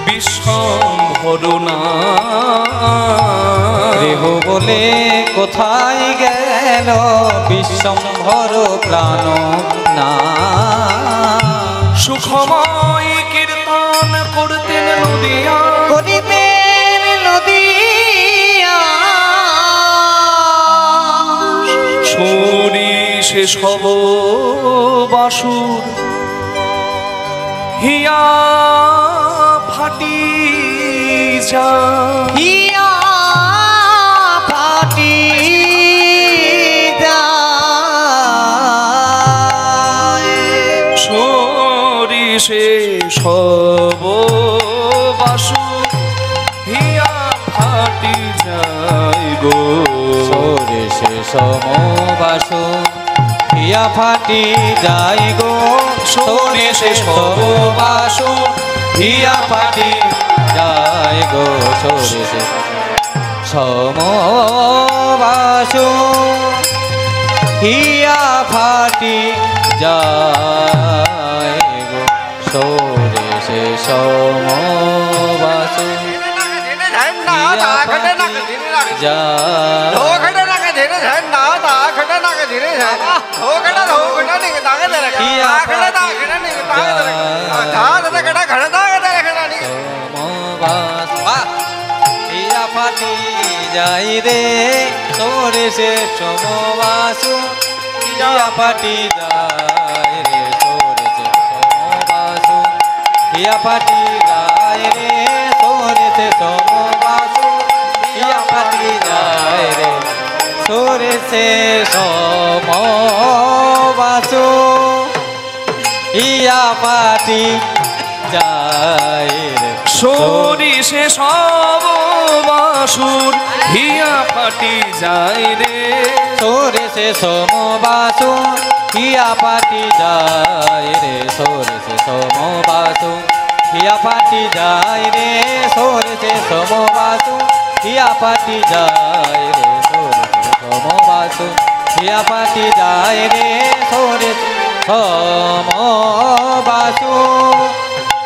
বিশ্বম্ভরণা, কেহ বলে কোথায় গেল বিশ্বম্ভর প্রাণ না। সুখময় কীর্তন করতেন নদিয়া, করিতেন নদিয়া, ছুরি সে সব বাসুর হিয়া ফাটি যা, হিয়া ফাটি যায়, ছুরি সে সব বাসুর হিয়া ফাটি যায় গো, সরে সে সমবাস হিয়া ফাটি যায় গো, সরে সে সমবাস হিয়া ফাটি যায় গো, সরে সে সমবাস হিয়া ফাটি যায় গো, সরে সে সমবাস ফাটি যাই রে, সরে সে সমবাস হিয়া ফাটি যায় রে, সরে সে সমবাস হিয়া ফাটি যায় রে, সরে সে সমবাস হিয়া ফাটি যায় রে। সরেছে সমবাসু ইয়া পাটি যায় রে সরিষে সব বাসুর হিয়া ফাটি যায় রে সরেছে সমবাসু হিয়া পাটি যায় রে সরেছে সমবাসু হিয়া পাটি যায় রে সরেছে সমবাসু হিয়া পাটি যায় রে সরেছে সমবাসু হিয়া পাটি যায় রে সরেছে সমবাসু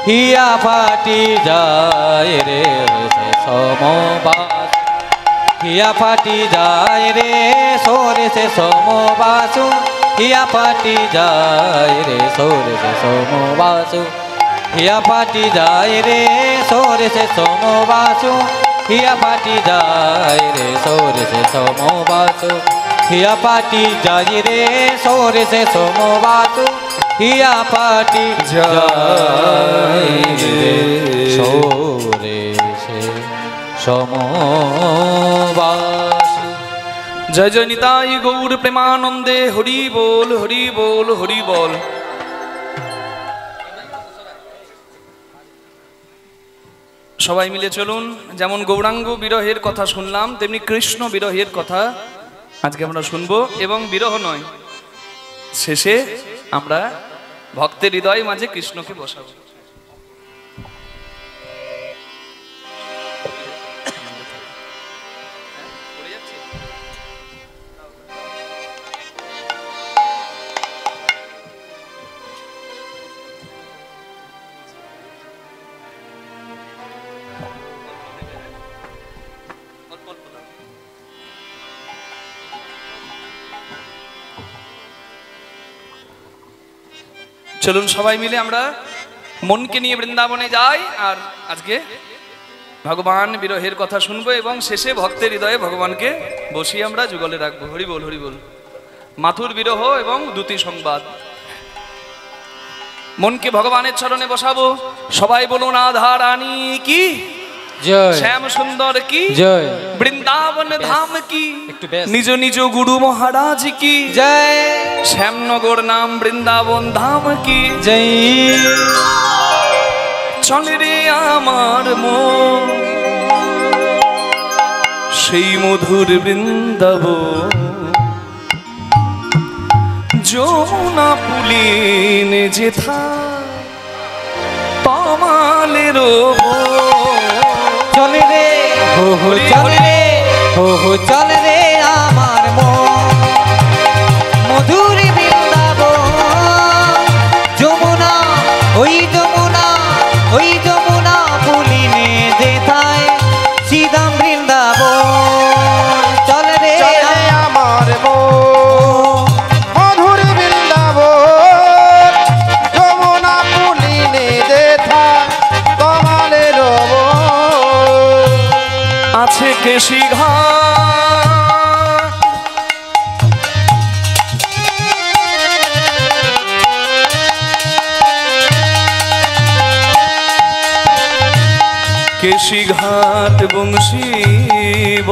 হিয়া পাটি যায় রে সমবাস হিয়া পাটি যায় রে সরেছে সমবাসু হিয়া পাটি যায় রে সরেছে সমবাসু হিয়া পাটি যায় রে সরেছে সমবাসু হিয়া পাটি যায় রে সরেছে সমবাসু হিয়া পাটি যায় রে সরেছে সমবাসু হিয়া পাটি যায় রে সরেছে সমবাসু। জয় জয় নিতাই গৌর প্রেমানন্দে হরি বল হরি বল হরি বল। সবাই মিলে চলুন, যেমন গৌরাঙ্গ বিরহের কথা শুনলাম তেমনি কৃষ্ণ বিরহের কথা আজকে আমরা শুনবো, এবং বিরহ নয়, শেষে আমরা ভক্তের হৃদয় মাঝে কৃষ্ণকে বসাবো। চলুন সবাই মিলে আমরা মনকে নিয়ে বৃন্দাবনে যাই, আর আজকে ভগবান বিরহের কথা শুনবো এবং শেষে ভক্তের হৃদয়ে ভগবানকে বসিয়ে আমরা যুগলে রাখবো। হরি বল হরি বল। মাথুর বিরহ এবং দ্যুতি সংবাদ। মনকে ভগবানের চরণে বসাবো। সবাই বলুন রাধা রানী কি জয়, শ্যাম সুন্দর কি জয়, বৃন্দাবন ধাম কি একটু বেশ। নিজ নিজ গুরু মহারাজ কি জয়, শ্যামনগর নাম বৃন্দাবন ধাম কি জয়। চলে রে আমার মন সেই মধুর বৃন্দাবন, যমুনা পুলিন যেথা তমালের চলে রে হো হো চলে রে হো হো চলে রে আমার মন মধুর বৃন্দাবন, যমুনা ওই যমুনা ওই যমুনা পুলিনে যেথায় শ্রীধাম বৃন্দাবন। চলে রে আমার মন মধুর বৃন্দাবন, যমুনা পুলিনে যেথা তমালের আছে কেশি ঘাট, কেশি ঘাট বংশীব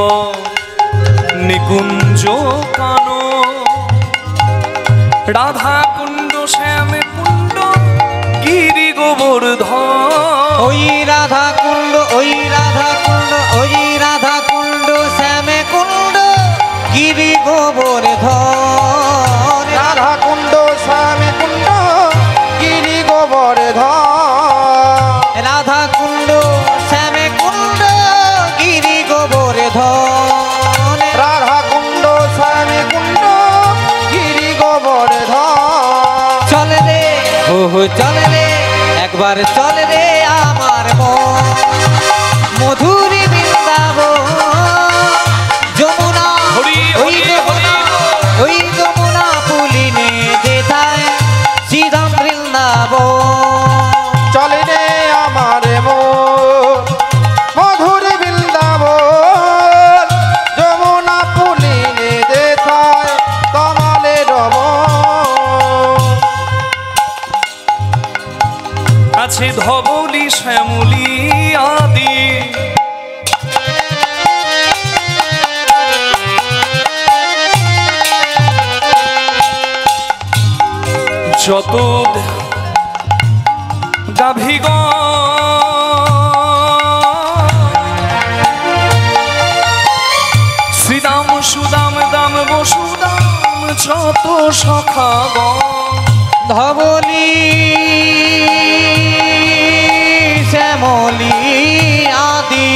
নিকুঞ্জ কানো, রাধা কুণ্ড শ্যাম কুণ্ড গিরি গোবর্ধন। ওই রাধা কুণ্ড ওই রাধা কুণ্ড ওই রাধা কুণ্ড শ্যামে কুণ্ড গিরি গোবর্ধন। রাধা কুণ্ড শ্যামে কুণ্ড গিরি গোবর্ধন। রাধা কুণ্ড শ্যামে কুণ্ড গিরি গোবর্ধন। রাধা কুণ্ড শ্যামে কুণ্ড গিরি গোবর্ধন। চলে রে হো হো চলে রে একবার চলে রে আমার মন মধুর বৃন্দাবন, যমুনা হরি ওই হরি যমুনা ওই যমুনা পুলিনে যেথায় শ্রীধাম বৃন্দাবন। চলে রে আমার মন মধুর বৃন্দাবন, যমুনা পুলিনে যেথায় তমালের মন। আছে ধবলি শ্যামলি আদি, যত গাভীগণ শ্রীদাম সুদাম দাম বসুদাম যত সখাগণ ধবলি শ্যামলি আদি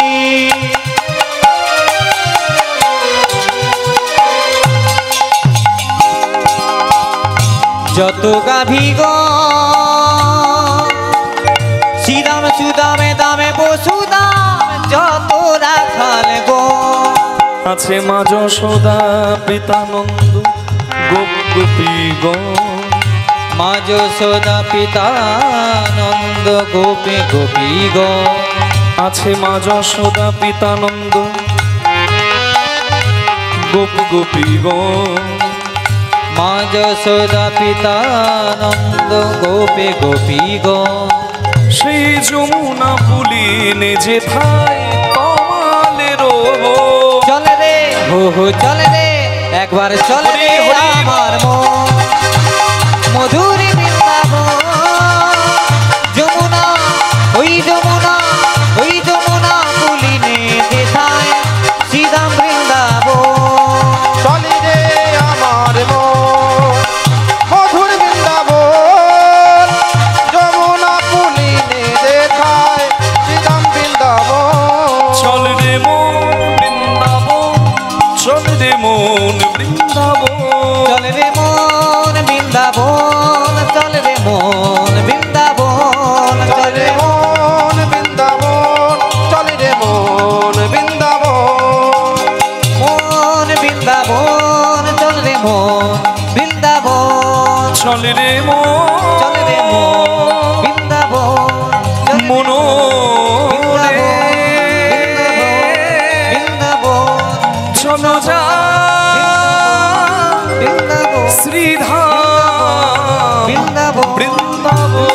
যত গাভীগণ শ্রীদাম সুদামে দামে বসুদাম যত রাখাল গো আছে মা যশোদা পিতানন্দ গোপ গোপীগণ মা যশোদা পিতানন্দ গোপে গোপীগণ আছে মা যশোদা পিতানন্দ গোপ গোপীগণ মা যশোদা পিতানন্দ গোপে গোপীগণ সেই যমুনা পুলিনে যেথায় কমালের চলে রে হো চলে রে একবার চলে রে আমার মন মধুর বৃন্দাবন যমুনা ওই যমুনা ওই যমুনা পুলিনে যেথায় শ্রীদাম বৃন্দাবন চলে রে আমার মন মধুর বৃন্দাবন যমুনা পুলিনে দেখায় শ্রীরাম বৃন্দাবন চল রে মন বৃন্দাবন চল রে মন বৃন্দাবন চলে রে মন বৃন্দাবন চলে রে মন বৃন্দাবন চলে রে মন বৃন্দাবন চলে রে মন বৃন্দাবন মন বৃন্দাবন চল রে মন বৃন্দাবন চল রে মন চলে রে মন বৃন্দাবন মনো রে বৃন্দাবন চলো যা বৃন্দাবন শ্রীধাম বৃন্দাবন বৃন্দাবন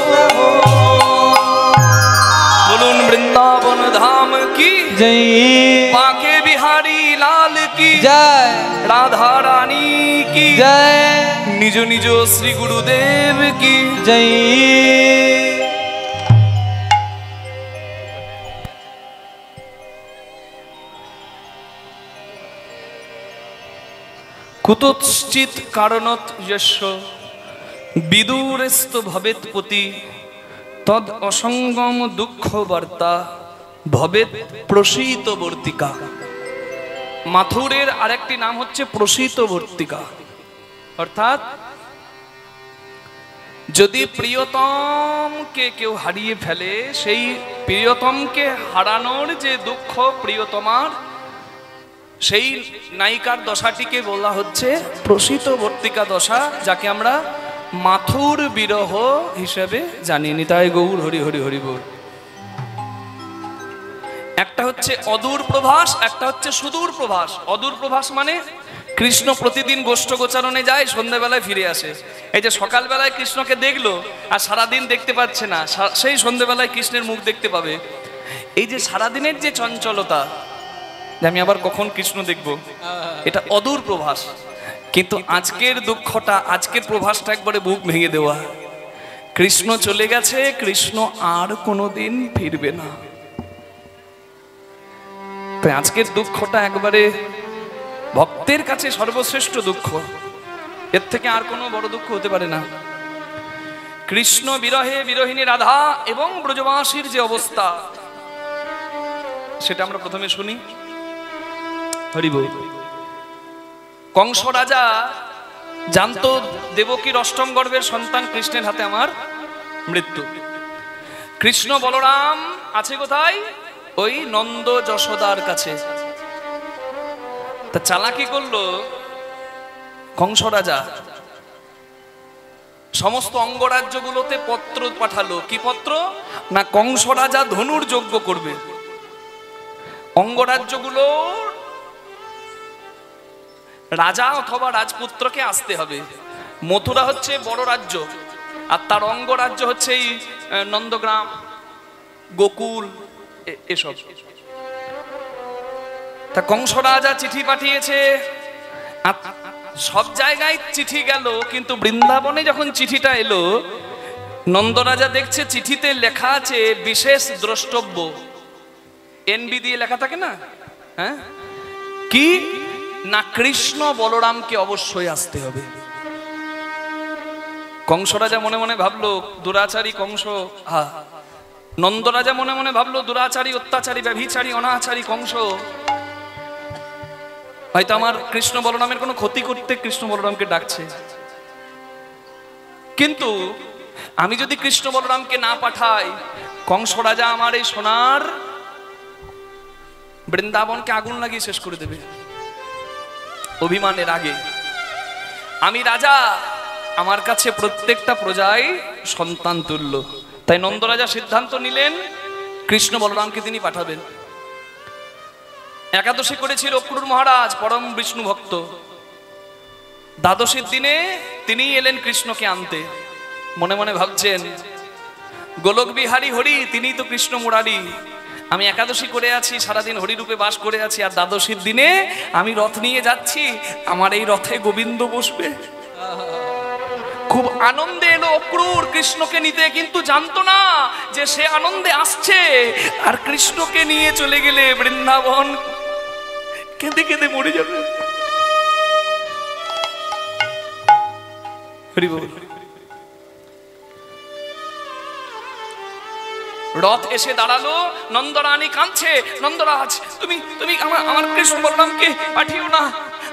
বলুন বৃন্দাবন ধাম কি জয় বাঁকে বিহারী লাল কি জয় রাধা রানী কি জয় নিজ নিজ শ্রী গুরুদেব কি জয় কুতশ্চিৎ কারণত যস্য বিদুরেস্ত ভবেৎ পতি তদ অসঙ্গম দুঃখ বার্তা ভবেৎ প্রসীতবর্তিকা। মাথুরের আরেকটি নাম হচ্ছে প্রসীতবর্তিকা, অর্থাৎ যদি প্রিয়তমকে কেউ হারিয়ে ফেলে সেই প্রিয়তমকে হারানোর যে দুঃখ প্রিয়তমার, সেই নায়িকার দশাটিকে বলা হচ্ছে প্রসীতবর্তিকা দশা, যাকে আমরা মাথুর বিরহ হিসেবে জানি। নিতাই গৌর হরি হরি হরি বল। একটা হচ্ছে অদূর প্রভাস, একটা হচ্ছে সুদূর প্রভাস। অদূর প্রভাস মানে কৃষ্ণ প্রতিদিন গোষ্ঠ গোচারণে যায়, সন্ধ্যাবেলায় ফিরে আসে। এই যে সকালবেলায় কৃষ্ণকে দেখলো আর সারাদিন দেখতে পাচ্ছে না, সেই সন্ধ্যাবেলায় কৃষ্ণের মুখ দেখতে পাবে। এই যে সারাদিনের যে চঞ্চলতা, যে আমি আবার কখন কৃষ্ণ দেখব, এটা অদূর প্রভাস। কিন্তু আজকের দুঃখটা, আজকের প্রভাসটা একবারে বুক ভেঙে দেওয়া। কৃষ্ণ চলে গেছে, কৃষ্ণ আর কোনোদিন ফিরবে না। তাই আজকের দুঃখটা একবারে ভক্তের কাছে সর্বশ্রেষ্ঠ দুঃখ, এর থেকে আর কোনো বড় দুঃখ হতে পারে না। কৃষ্ণ বিরহে বিরহিনী রাধা এবং ব্রজবাসীর যে অবস্থা, সেটা আমরা প্রথমে শুনি। হরি বল। কংস রাজা জানতো দেবকীর অষ্টম গর্ভের সন্তান কৃষ্ণের হাতে আমার মৃত্যু। কৃষ্ণ বলরাম আছে কোথায়? ওই নন্দ যশোদার কাছে। তা চালাকি করলো কংস রাজা, সমস্ত অঙ্গরাজ্যগুলোতে পত্র পাঠালো। কি পত্র? না, কংস রাজা ধনুর যজ্ঞ করবে। অঙ্গরাজ্যগুলো রাজা অথবা রাজপুত্রকে আসতে হবে। মথুরা হচ্ছে বড় রাজ্য, আর তার অঙ্গরাজ্য হচ্ছে এই নন্দগ্রাম, গোকুল, এসব। তা কংস রাজা চিঠি পাঠিয়েছে, সব জায়গায় চিঠি গেল, কিন্তু বৃন্দাবনে যখন চিঠিটা এলো, নন্দরাজা দেখছে চিঠিতে লেখা আছে বিশেষ দ্রষ্টব্য। এনবি দিয়ে লেখা থাকে না, হ্যাঁ, কি না, কৃষ্ণ বলরামকে অবশ্যই আসতে হবে। কংস রাজা মনে মনে ভাবলো দুরাচারী কংস, নন্দরাজা মনে মনে ভাবলো দুরাচারী, অত্যাচারী, ব্যভিচারী, অনাচারী কংস হয়তো আমার কৃষ্ণ বলরামের কোনো ক্ষতি করতে কৃষ্ণ বলরামকে ডাকছে। কিন্তু আমি যদি কৃষ্ণ বলরামকে না পাঠাই, কংস রাজা আমার এই সোনার বৃন্দাবনকে আগুন লাগিয়ে শেষ করে দেবে। অভিমানের আগে আমি রাজা, আমার কাছে প্রত্যেকটা প্রজাই সন্তান তুল্য। তাই নন্দরাজা সিদ্ধান্ত নিলেন কৃষ্ণ বলরামকে তিনি পাঠাবেন। একাদশী করেছিল অক্রূর মহারাজ, পরম বিষ্ণু ভক্ত। দ্বাদশীর দিনে তিনি এলেন কৃষ্ণকে আনতে। মনে মনে ভাবছেন গোলক বিহারী হরি, তিনিই তো কৃষ্ণ মুরারি। আমি একাদশী করে আছি, সারাদিন হরিরূপে বাস করে আছি, আর দ্বাদশীর দিনে আমি রথ নিয়ে যাচ্ছি, আমার এই রথে গোবিন্দ বসবে। খুব আনন্দে এলো অক্রূর কৃষ্ণকে নিতে, কিন্তু জানতো না যে সে আনন্দে আসছে, আর কৃষ্ণকে নিয়ে চলে গেলে বৃন্দাবন কেঁদে কেঁদে মরে যাবে। হরি বল। রথ এসে দাঁড়ালো, নন্দরানী কাঁদছে, নন্দরাজ তুমি তুমি আমার কৃষ্ণ বলরামকে পাঠিও না,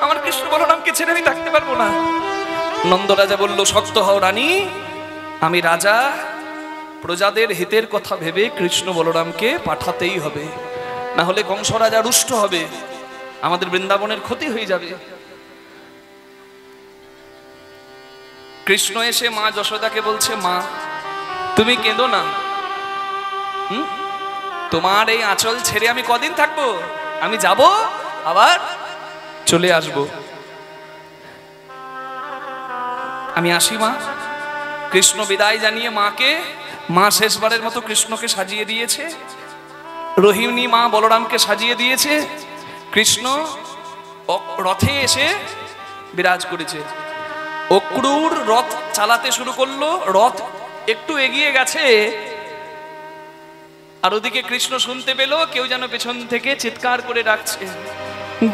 আমার কৃষ্ণ বলরামকে ছেড়ে আমি থাকতে পারবো না। নন্দরাজা বলল, শক্ত হও রানী, আমি রাজা, প্রজাদের হিতের কথা ভেবে কৃষ্ণ বলরামকে পাঠাতেই হবে, না হলে কংস রাজা রুষ্ট হবে, আমাদের বৃন্দাবনের ক্ষতি হয়ে যাবে। কৃষ্ণ এসে মা যশোদাকে বলছে, মা তুমি কেঁদো না, তোমার এই আঁচল ছেড়ে আমি কদিন থাকবো, আমি যাব আবার চলে আসব, আমি আসি মা। কৃষ্ণ বিদায় জানিয়ে মাকে, মা শেষবারের মতো কৃষ্ণকে সাজিয়ে দিয়েছে, রোহিণী মা বলরামকে সাজিয়ে দিয়েছে, কৃষ্ণ রথে এসে বিরাজ করেছে। অক্রূর রথ চালাতে শুরু করলো, রথ একটু এগিয়ে গেছে, আর ওদিকে কৃষ্ণ শুনতে পেল কেউ যেন পেছন থেকে চিৎকার করে ডাকছে,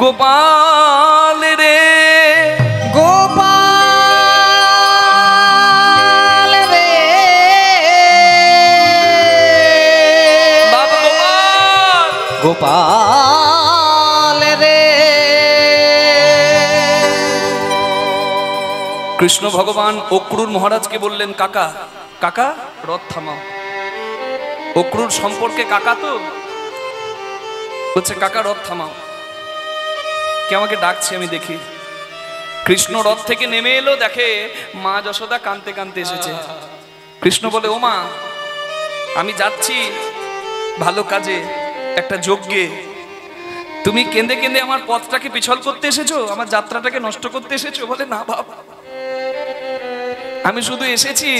গোপাল রে গোপাল রে, বাবা গোপাল, গোপাল রে। কৃষ্ণ ভগবান অক্রূর মহারাজকে বললেন, কাকা কাকা রথ থামাও। অক্রূর সম্পর্কে কাকা তো, বলছে কাকা রথ থামাও, কে আমাকে ডাকছে আমি দেখি। কৃষ্ণ রথ থেকে নেমে এলো, দেখে মা যশোদা কাঁদতে কাঁদতে এসেছে। কৃষ্ণ বলে, ও মা, আমি যাচ্ছি ভালো কাজে, একটা যজ্ঞে, তুমি কেঁদে কেঁদে আমার পথটাকে পিছল করতে এসেছো, আমার যাত্রাটাকে নষ্ট করতে এসেছো? বলে, না বাবা, আমি শুধু এসেছি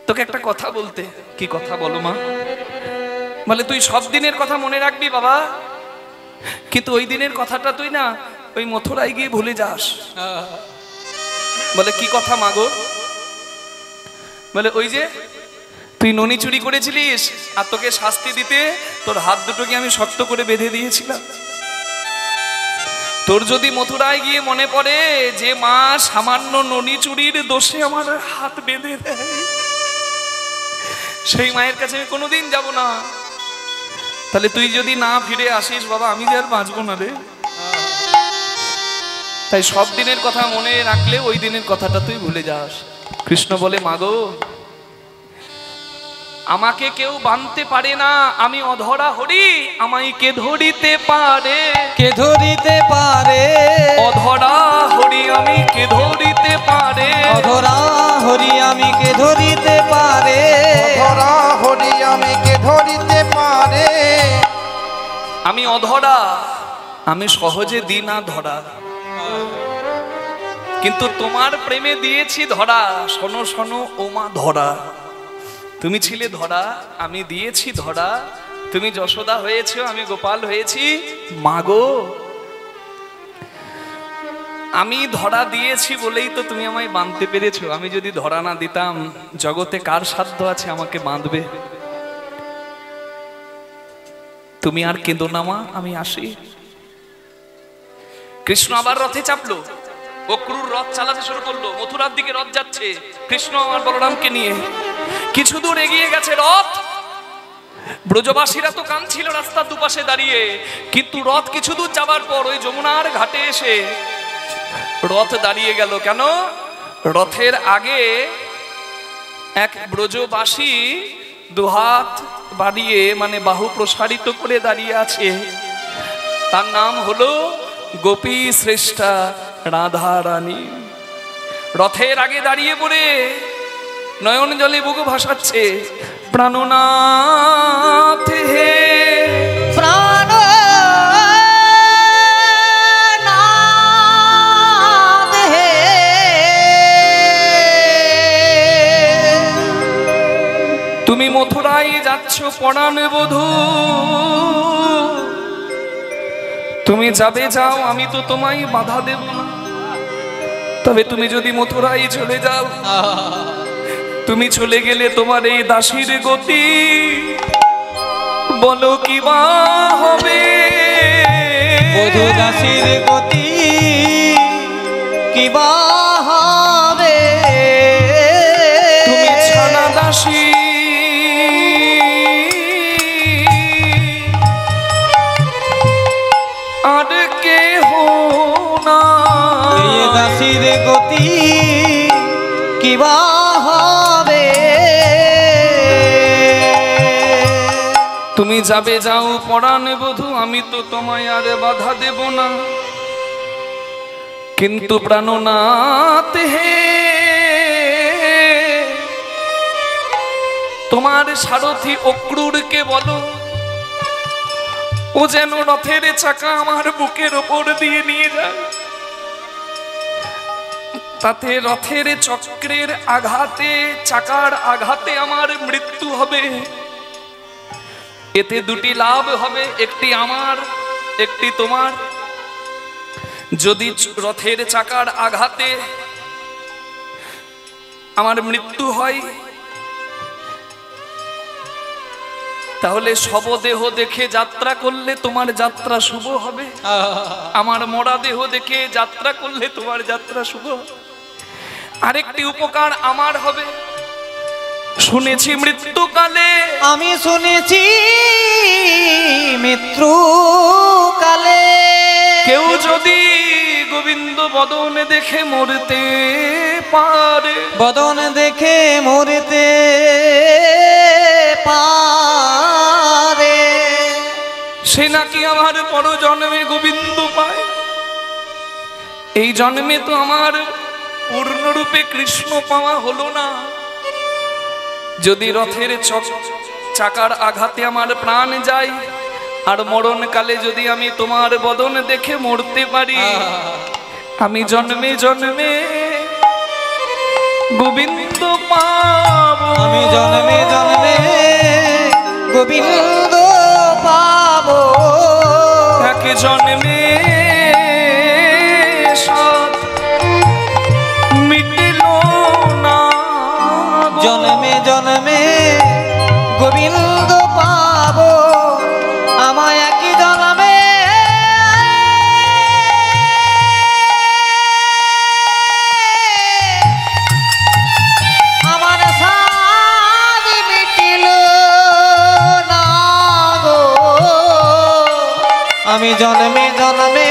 তোকে একটা কথা বলতে। কি কথা বলো মা? বলে, তুই সব দিনের কথা মনে রাখবি বাবা, কিন্তু ওই দিনের কথাটা তুই না ওই মথুরায় গিয়ে ভুলে যাস। বলে, কি কথা মা গো? বলে, ওই যে তুই ননি চুরি করেছিলিস, আর তোকে শাস্তি দিতে তোর হাত দুটোকে আমি শক্ত করে বেঁধে দিয়েছিলাম। তোর যদি মথুরায় গিয়ে মনে পড়ে যে মা সামান্য ননি চুরির দোষে আমার হাত বেঁধে দেয়, সেই মায়ের কাছে আমি কোনোদিন যাব না। তাহলে তুই যদি না ফিরে আসিস বাবা, আমি যে আর বাঁচবো না রে। তাই সব দিনের কথা মনে রাখলে ওই দিনের কথাটা তুই ভুলে যাস। কৃষ্ণ বলে, মাগো, আমাকে কেউ বাঁধতে পারে না, আমি অধরা হরি, আমায় কে ধরিতে পারে? কে ধরিতে পারে? অধরা হরি আমি কে ধরিতে পারে? অধরা হরি আমি কে ধরিতে পারে? অধরা হরি আমি কে ধরিতে পারে? আমি অধরা, আমি সহজে দিই না ধরা, কিন্তু তোমার প্রেমে দিয়েছি ধরা। শোনো শোনো ও মা ধরা, তুমি ছিলে ধরা, আমি দিয়েছি ধরা, তুমি যশোদা হয়েছো, আমি গোপাল হয়েছি। মাগো, আমি ধরা দিয়েছি বলেই তো তুমি আমায় বাঁধতে পেরেছো। আমি যদি ধরা না দিতাম, জগতে কার সাধ্য আছে আমাকে বাঁধবে? তুমি আর কেঁদো না মা, আমি আসি। কৃষ্ণ আবার রথে চাপলো, অক্রুর রথ চালাতে শুরু করলো। মথুরার দিকে রথ যাচ্ছে, কৃষ্ণ আর বলরামকে নিয়ে। কিছু দূর এগিয়ে গেছে রথ, ব্রজবাসীরা তো কাঁদছিল রাস্তার দুপাশে দাঁড়িয়ে। কিন্তু রথ কিছু দূর যাবার পর ওই যমুনার ঘাটে এসে রথ দাঁড়িয়ে গেল। কেন? রথের আগে এক ব্রজবাসী দুহাত বাড়িয়ে, মানে বাহু প্রসারিত করে দাঁড়িয়ে আছে। তার নাম হলো গোপী শ্রেষ্ঠা রাধা রানী। রথের আগে দাঁড়িয়ে পড়ে নয়ন জলে বুক ভাসাচ্ছে, প্রাণনাথ হে প্রাণনাথ হে, তুমি মথুরায় যাচ্ছ পরাণ বধূ, তুমি যাবে যাও, আমি তো তোমায় বাধা দেব না। তবে তুমি যদি মথুরায় চলে যাও, তুমি চলে গেলে তোমার এই দাসীর গতি বলো কি বা হবে? বধূ দাসীর গতি কি বা হবে? তুমি ছানা দাসী, আর কেহ না। এই দাসীর গতি কি বা হবে? তুমি যাবে যাও পরাণ বধূ, আমি তো তোমায় আর বাধা দেব না। কিন্তু প্রাণনাথ হে, তোমার সারথি অক্রুরকে বলো, ও যেন রথের চাকা আমার বুকের ওপর দিয়ে নিয়ে যায়। তাতে রথের চক্রের আঘাতে, চাকার আঘাতে আমার মৃত্যু হবে। এতে দুটি লাভ হবে, একটি আমার, একটি তোমার। যদি রথের চাকার আঘাতে আমার মৃত্যু হয়, তাহলে শবদেহ দেখে যাত্রা করলে তোমার যাত্রা শুভ হবে। আমার মরা দেহ দেখে যাত্রা করলে তোমার যাত্রা শুভ। আরেকটি উপকার আমার হবে, শুনেছি মৃত্যুকালে, আমি শুনেছি মৃত্যুকালে কেউ যদি গোবিন্দ বদন দেখে মরতে পারে, বদন দেখে মরতে পারে, সে নাকি আমার পর জন্মে গোবিন্দ পায়। এই জন্মে তো আমার পূর্ণরূপে কৃষ্ণ পাওয়া হলো না। যদি রথের চাকার আঘাতে আমার প্রাণ যায়, আর মরণকালে যদি আমি তোমার বদন দেখে মরতে পারি, আমি জন্মে জন্মে গোবিন্দ পাবো। আমি জন্মে জন্মে গোবিন্দ পাবো। এক জন্মে সাথ মিটল না, জন্মে জন্মে গোবিন্দ পাবো। আমায় একই জন্মে আমার সাধ মিটিল না গো। আমি জন্মে জন্মে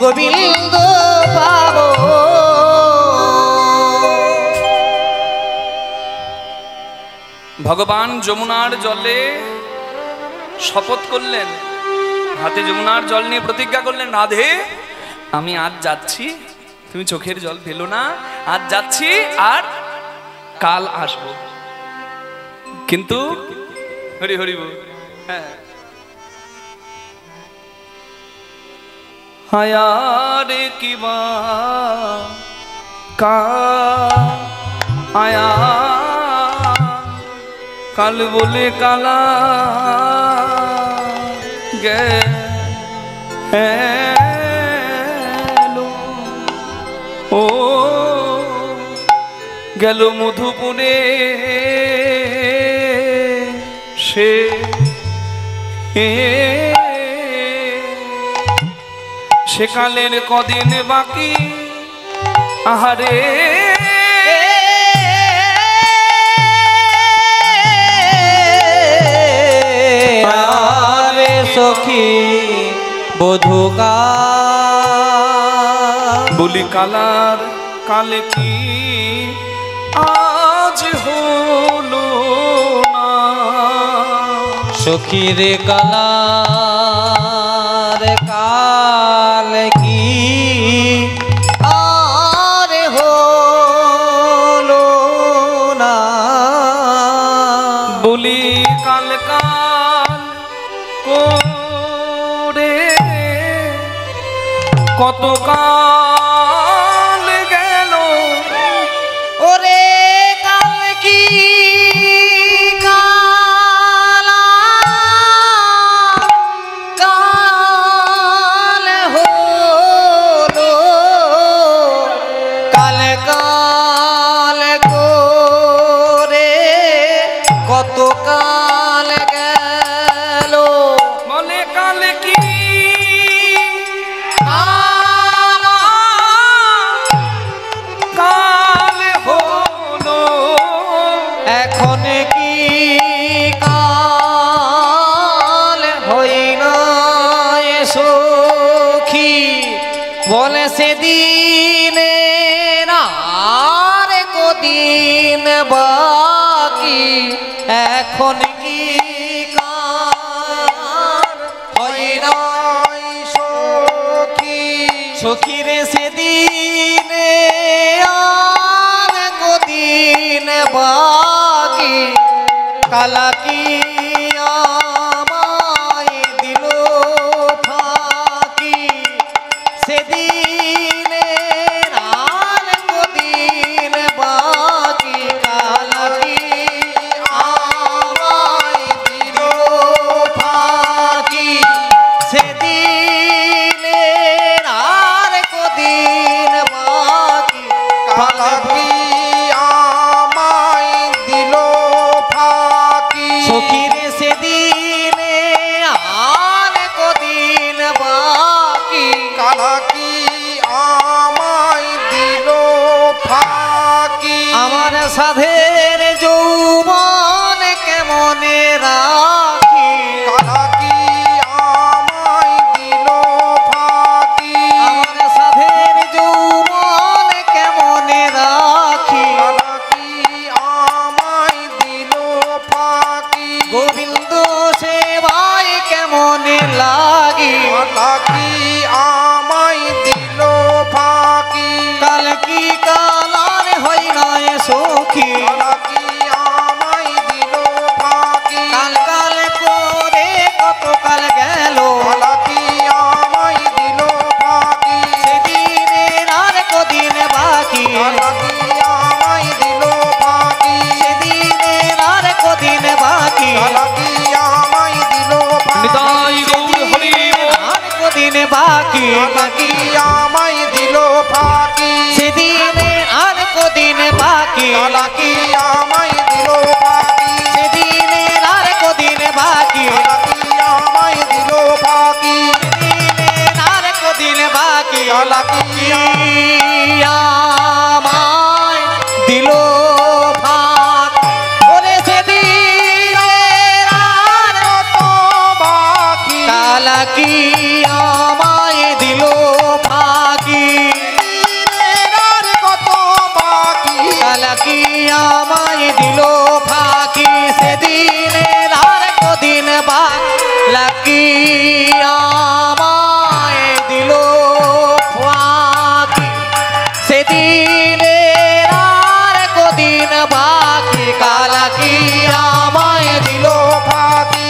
গোবিন্দ পাবো। ভগবান যমুনার জলে শপথ করলেন, হাতে যমুনার জল নিয়ে প্রতিজ্ঞা করলেন, রাধে আমি আজ যাচ্ছি, তুমি চোখের জল ফেলো না, আজ যাচ্ছি আর কাল আসবো। কিন্তু হরি হরি বল, হ্যাঁ, আয়ারে কিবা কা আয়া কাল বলে কালা গেলো। ও গেল মধুপুরে সে সেকালের কদিন বাকি আহারে আরে সখী বধুকা বলি কালার কালে কি আজ হলো না সখী রে কালার কাল কি আর হলো না বলি কাল কাল করে কত কাল গেল ওরে কাল কি কালা কাল হলো কাল কাল করে কত কাল গেল বলে কাল কি কাল হলো এখন কি কাল হই না সখী বলে সেদিনে আর কদিন বাকি এখন কি কাল হই না সখী সখী রে সেদিনে আর কদিন বাকি কালা কি আমায় দিল ফাঁকি সেদিনে আর কদিন বাকি কালা কি আমায় দিল ফাঁকি সেদিনে আর কদিন বাকি কালা কি আমায় দিল ফাঁকি সখী রে সেদিনে আর কদিন বাকি কালা কি আমায় দিল ফাঁকি আমার সাধের যৌবন কেমনে রাখি কালা কি আমায় দিল ফাঁকি আমার সাধের যৌবন কেমনে রাখি কালা কি আমায় দিল ফাঁকি গোবিন্দ সেবায় কেমনে লাগি কালা কি আমায় দিল ফাঁকি কাল কি কালার হই নয় সখী কালা কি আমায় দিল ফাঁকি কাল কাল করে কত কাল গেল কালা কি আমায় দিল ফাঁকি সেদিনের আর কদিন বাকি কালা কি আমায় দিল ফাঁকি সেদিনের আর কদিন বাকি কালা কি আমায় দিল ফাঁকি নিতাই গৌর হরি আর কদিন বাকি কালা কি আমায় দিল ফাঁকি সেদিনে আর কদিন বাকি কালা কি আমায় দিল ফাঁকি সেদিনের আর কদিন বাকি কালা কি আমায় দিল ফাঁকি সেদিনের আর কদিন বাকি কালা কি আমায় দিল ফাঁক ওরে সেদিনের আর কত বাকি কালা কি আমায় দিল ফাঁকি আর কত বাকি কালা কি আমায় দিল ফাঁকি সেদিনের আর কদিন বাকি আমায় দিল ফাঁকি সেদিনের আর কদিন বাকি কালা কি আমায় দিল ফাঁকি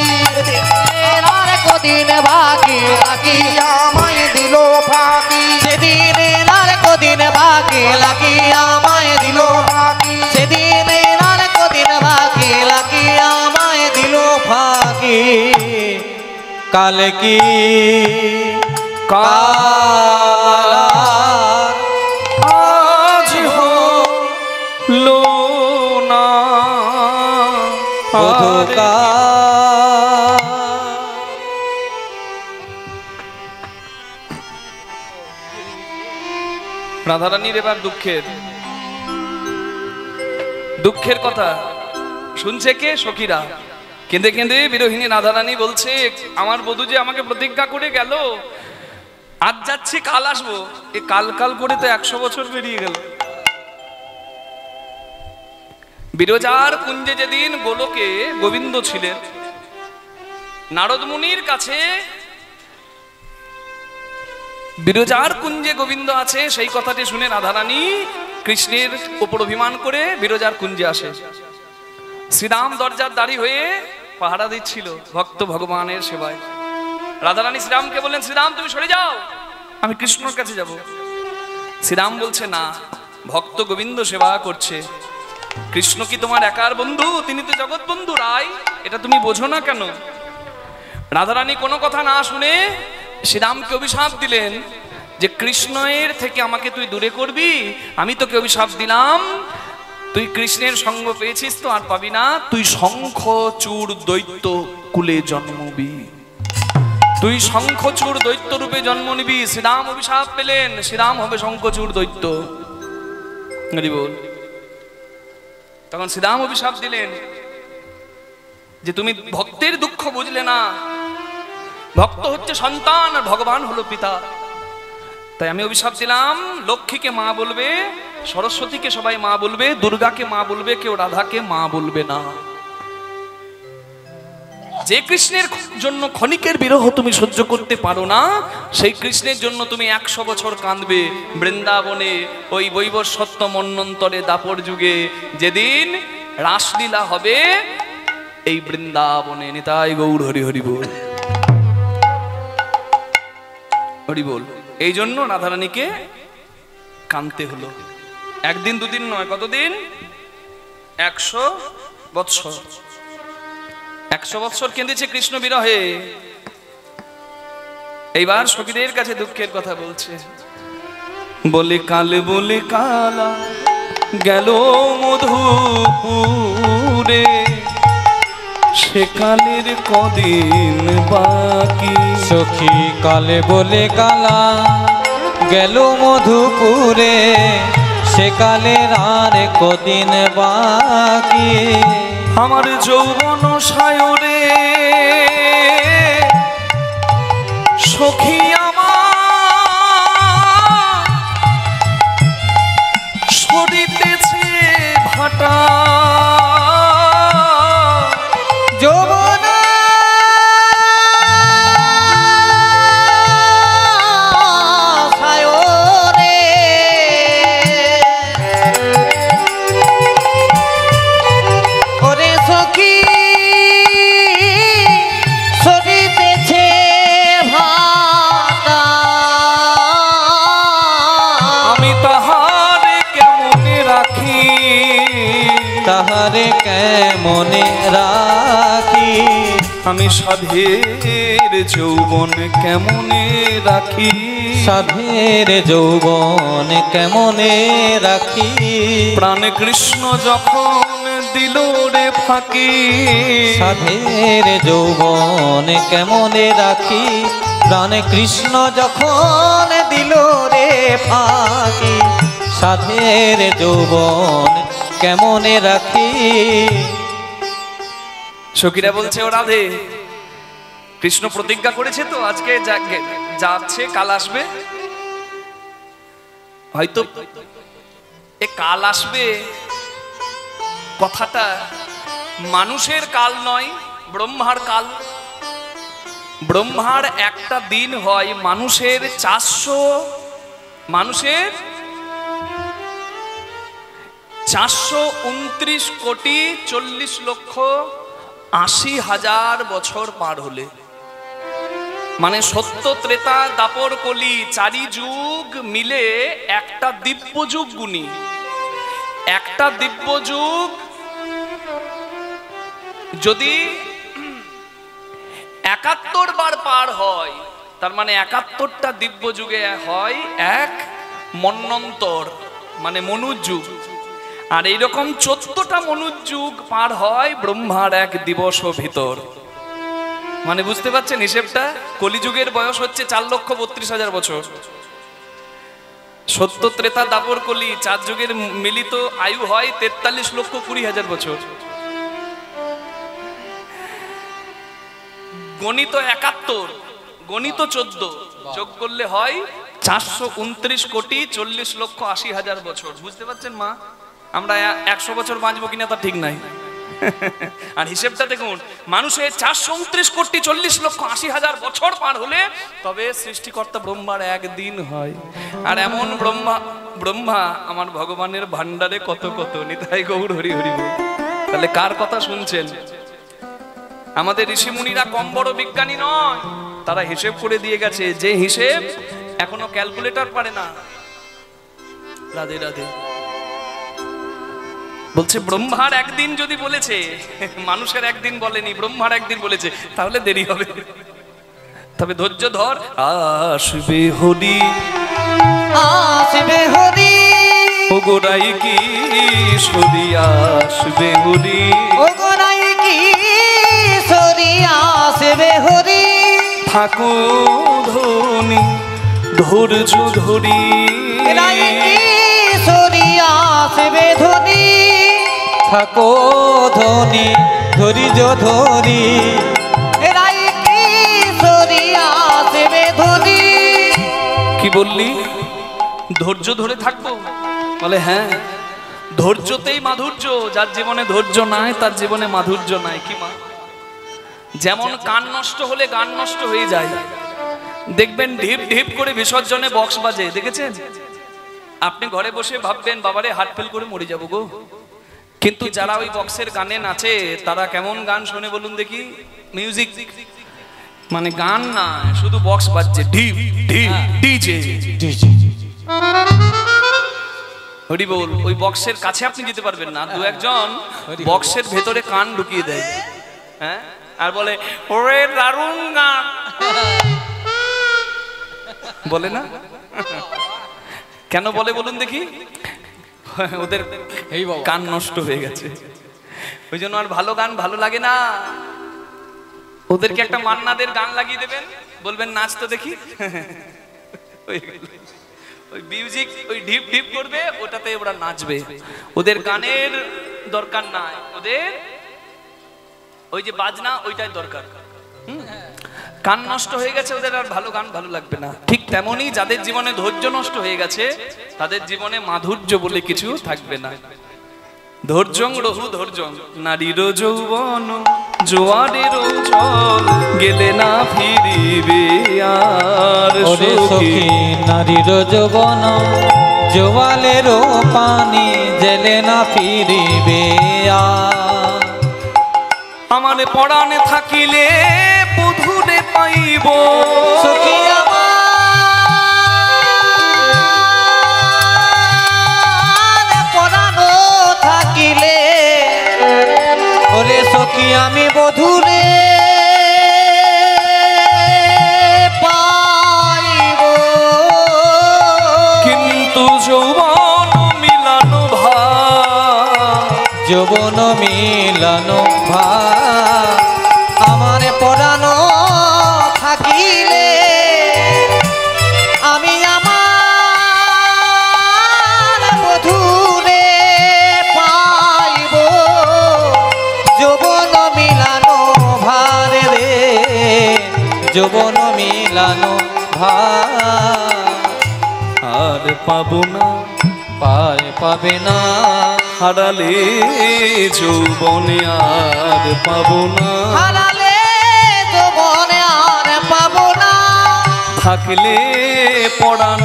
আর কদিন বাকি বাকি আমায় দিল ফাঁকি সেদিনের আর কদিন বাকি লাকি আমায় দিল ফাঁকি সেদিনের আর কদিন বাকি লাকি আমায় দিল ফাঁকি কাল কি কাল রাধারানীর এবার দুঃখের কথা শুনছে কে? সখীরা কেঁদে কেঁদে বিরোহিনী রাধারানী বলছে, আমার বধূ যে আমাকে প্রতিজ্ঞা করে গেল, আজ যাচ্ছি কাল আসবো, এ কাল কাল করে তো 100 বছর পেরিয়ে গেল। বিরজার কুঞ্জে যেদিন গোলকে গোবিন্দ ছিলেন, নারদ মুনির কাছে বিরজার কুঞ্জে গোবিন্দ আছে সেই কথাটি শুনে রাধারানী কৃষ্ণের উপর অভিমান করে বিরজার কুঞ্জে আসে। শ্রীরাম দরজার দাঁড়ি হয়ে পাহারা দিচ্ছিল ভক্ত ভগবানের সেবায়। রাধারানী শ্রীরামকে বললেন, শ্রীরাম তুমি সরে যাও, আমি কৃষ্ণর কাছে যাব। শ্রীরাম বলছে, না, ভক্ত গোবিন্দ সেবা করছে, কৃষ্ণ কি তোমার একার বন্ধু? তিনি তো জগৎ বন্ধু রাই, এটা তুমি বোঝো না কেন? রাধারানী কোনো কথা না শুনে শ্রীরামকে অভিশাপ দিলেন যে কৃষ্ণের থেকে আমাকে তুই দূরে করবি। আমি তোকে অভিশাপ দিলাম, তুই কৃষ্ণের সঙ্গ পেয়েছিস তো আর পাবি না, তুই শঙ্খচূড় দৈত্য কুলে জন্মবি, তুই শঙ্খচূড় দৈত্য রূপে জন্ম নিবি। শ্রীরাম অভিশাপ পেলেন, শ্রীরাম হবে শঙ্খচূড় দৈত্য। বল, তখন শ্রীরাম অভিশাপ দিলেন যে তুমি ভক্তের দুঃখ বুঝলে না, ভক্ত হচ্ছে সন্তান আর ভগবান হলো পিতা। তাই আমি অভিশাপ দিলাম, লক্ষ্মীকে মা বলবে, সরস্বতীকে সবাই মা বলবে, দুর্গাকে মা বলবে, কেউ রাধাকে মা বলবে না। যে কৃষ্ণের জন্য ক্ষণিকের বিরহ তুমি সহ্য করতে পারো না, সেই কৃষ্ণের জন্য তুমি 100 বছর কাঁদবে বৃন্দাবনে, ওই বৈবস্বত্ব মন্বন্তরে দাপর যুগে যেদিন রাসলীলা হবে এই বৃন্দাবনে। নিতাই গৌর হরি হরি বল, হরি বল। এই জন্য রাধারানীকে কাঁদতে হলো, একদিন দুদিন নয়, কতদিন? 100 বৎসর। 100 বৎসর কেঁদেছে কৃষ্ণ বিরহে। এইবার সখীদের কাছে দুঃখের কথা বলছে, বলে কালা গেল মধুপুরে, সেকালের কদিন বাকি। সখী কালে বলে কালা গেল মধুপুরে, সেকালের আর কদিন বাকি। আমার যৌবন সায়রে সখী আমার সরিতেছে ভাটা, যৌবন সায়রে ওরে সখী সরিতেছে ভাটা। আমি তাহারে কেমনে রাখি, তাহারে কেমনে রাখি, আমি সাধের যৌবন কেমনে রাখি, সাধের যৌবন কেমনে রাখি। প্রাণ কৃষ্ণ যখন দিল রে ফাঁকি, সাধের যৌবন কেমনে রাখি, প্রাণ কৃষ্ণ যখন দিল রে ফাঁকি, সাধের যৌবন কেমনে রাখি। সখীরা বলছে, ও রাধে, কৃষ্ণ প্রতিজ্ঞা করেছে তো আজকে যাচ্ছে কাল আসবে, হয়তো এ কাল আসবে কথাটা মানুষের কাল নয়, ব্রহ্মার কাল। ব্রহ্মার একটা দিন হয় মানুষের 429 কোটি 40 লক্ষ 80,000 বছর পার হলে, মানে সত্য ত্রেতা দাপর কলি 4 যুগ মিলে একটা দিব্য যুগ গুণী। একটা দিব্য যুগ যদি 71 বার পার হয়, তার মানে 71টা দিব্য যুগে হয় এক মন্বন্তর, মানে মনুর যুগ। আর এইরকম 14টা মনুযুগ পার হয় ব্রহ্মার এক দিবস ভিতর। মানে বুঝতে পারছেন হিসেবটা? কলিযুগের বয়স হচ্ছে 4,32,000 বছর। সত্য ত্রেতা দাপর কলি 4 যুগের মিলিত আয়ু হয় 43,20,000 বছর। গণিত 71, গণিত 14, যোগ করলে হয় 429,40,80,000 বছর। বুঝতে পারছেন মা? আমরা 100 বছর বাঁচবো কিনা তা ঠিক নাই। আর হিসেবটা দেখুন, মানুষের 429,40,80,000 বছর পার হলে তবে সৃষ্টিকর্তা ব্রহ্মার একদিন হয়। আর এমন ব্রহ্মা আমার ভগবানের ভান্ডারে কত কত, নিতাই গৌর হরি হরি বল। তাহলে কার কথা শুনছেন? আমাদের ঋষিমুনিরা কম বড় বিজ্ঞানী নয়, তারা হিসেব করে দিয়ে গেছে, যে হিসেব এখনো ক্যালকুলেটর পারে না। রাধে রাধে। বলছে ব্রহ্মার একদিন যদি বলেছে, মানুষের একদিন বলেনি, ব্রহ্মার একদিন বলেছে, তাহলে দেরি হবে। তবে ধৈর্য ধর, আসবে হরি, আসবে হরি, ও গোড়াই কি সরি, আসবে হরি, ও গোরাই কি সরি, আসবে হরি, থাকো ধনী ধৈর্য ধরি, গোরাই কি সরি, আসবে ধরি, থাকো ধনী ধৈর্য ধরি, গোরাই কি সরি, আসবে ধরি। কি বললি? ধৈর্য ধরে থাকবো? বলে হ্যাঁ, ধৈর্যতেই মাধুর্য। যার জীবনে ধৈর্য নাই তার জীবনে মাধুর্য নাই। কি মা? যেমন কান নষ্ট হলে গান নষ্ট হয়ে যায়, দেখবেন ঢিপ ঢিপ করে বিসর্জনে বক্স বাজে, দেখেছেন? আপনি ঘরে বসে ভাববেন বাবারে হার্ট ফেল করে মরে যাবো গো, কিন্তু যারা ওই বক্সের গানে নাচে তারা কেমন গান শোনে বলুন দেখি? মিউজিক মানে গান না, শুধু বক্স বাজছে, ঢিপ ঢিপ ডিজে। হরি বল। ওই বক্সের কাছে আপনি যেতে পারবেন না, দু একজন বক্সের ভেতরে কান ঢুকিয়ে দেয়, হ্যাঁ, আর বলে ওরে দারুণ গান, বলে না? কেন বলে বলুন দেখি? ওদের কান নষ্ট হয়ে গেছে, ওই জন্য আর ভালো গান ভালো লাগে না। ওদেরকে একটা মান্নাদের গান লাগিয়ে দেবেন, বলবেন নাচ তো দেখি, ওই মিউজিক ওই ঢিপ ঢিপ করবে, ওটাতে ওরা নাচবে। ওদের গানের দরকার নাই, ওদের ওই যে বাজনা ওইটাই দরকার। কান নষ্ট হয়ে গেছে ওদের, আর ভালো গান ভালো লাগবে না। ঠিক তেমনি যাদের জীবনে ধৈর্য নষ্ট হয়ে গেছে তাদের জীবনে মাধুর্য বলে কিছু থাকবে না। ধৈর্যং রহু ধৈর্যং, নারীর যৌবন জোয়ারের জল, গেলে না ফিরিবে আর সখী। নারীর যৌবন জোয়ালের পানি, জেলে না ফিরিবে আর। আমার পরাণে থাকিলে বধূরে পাইব, সখী আমার পরানো থাকিলে, ওরে সখী আমি বধূরে পাইব, কিন্তু যৌবন মিলানো ভাব, যৌবন মিলানো ভাব, আমার পরানো থাকিলে আমি আমার বধূরে পাইব, যৌবন মিলানো ভারে রে, যৌবন মিলানো ভার, আর পাবো না পাবে না, হারালে যৌবনে আর পাবো না, হারালে যৌবনে আর পাবো না, থাকলে পরাণ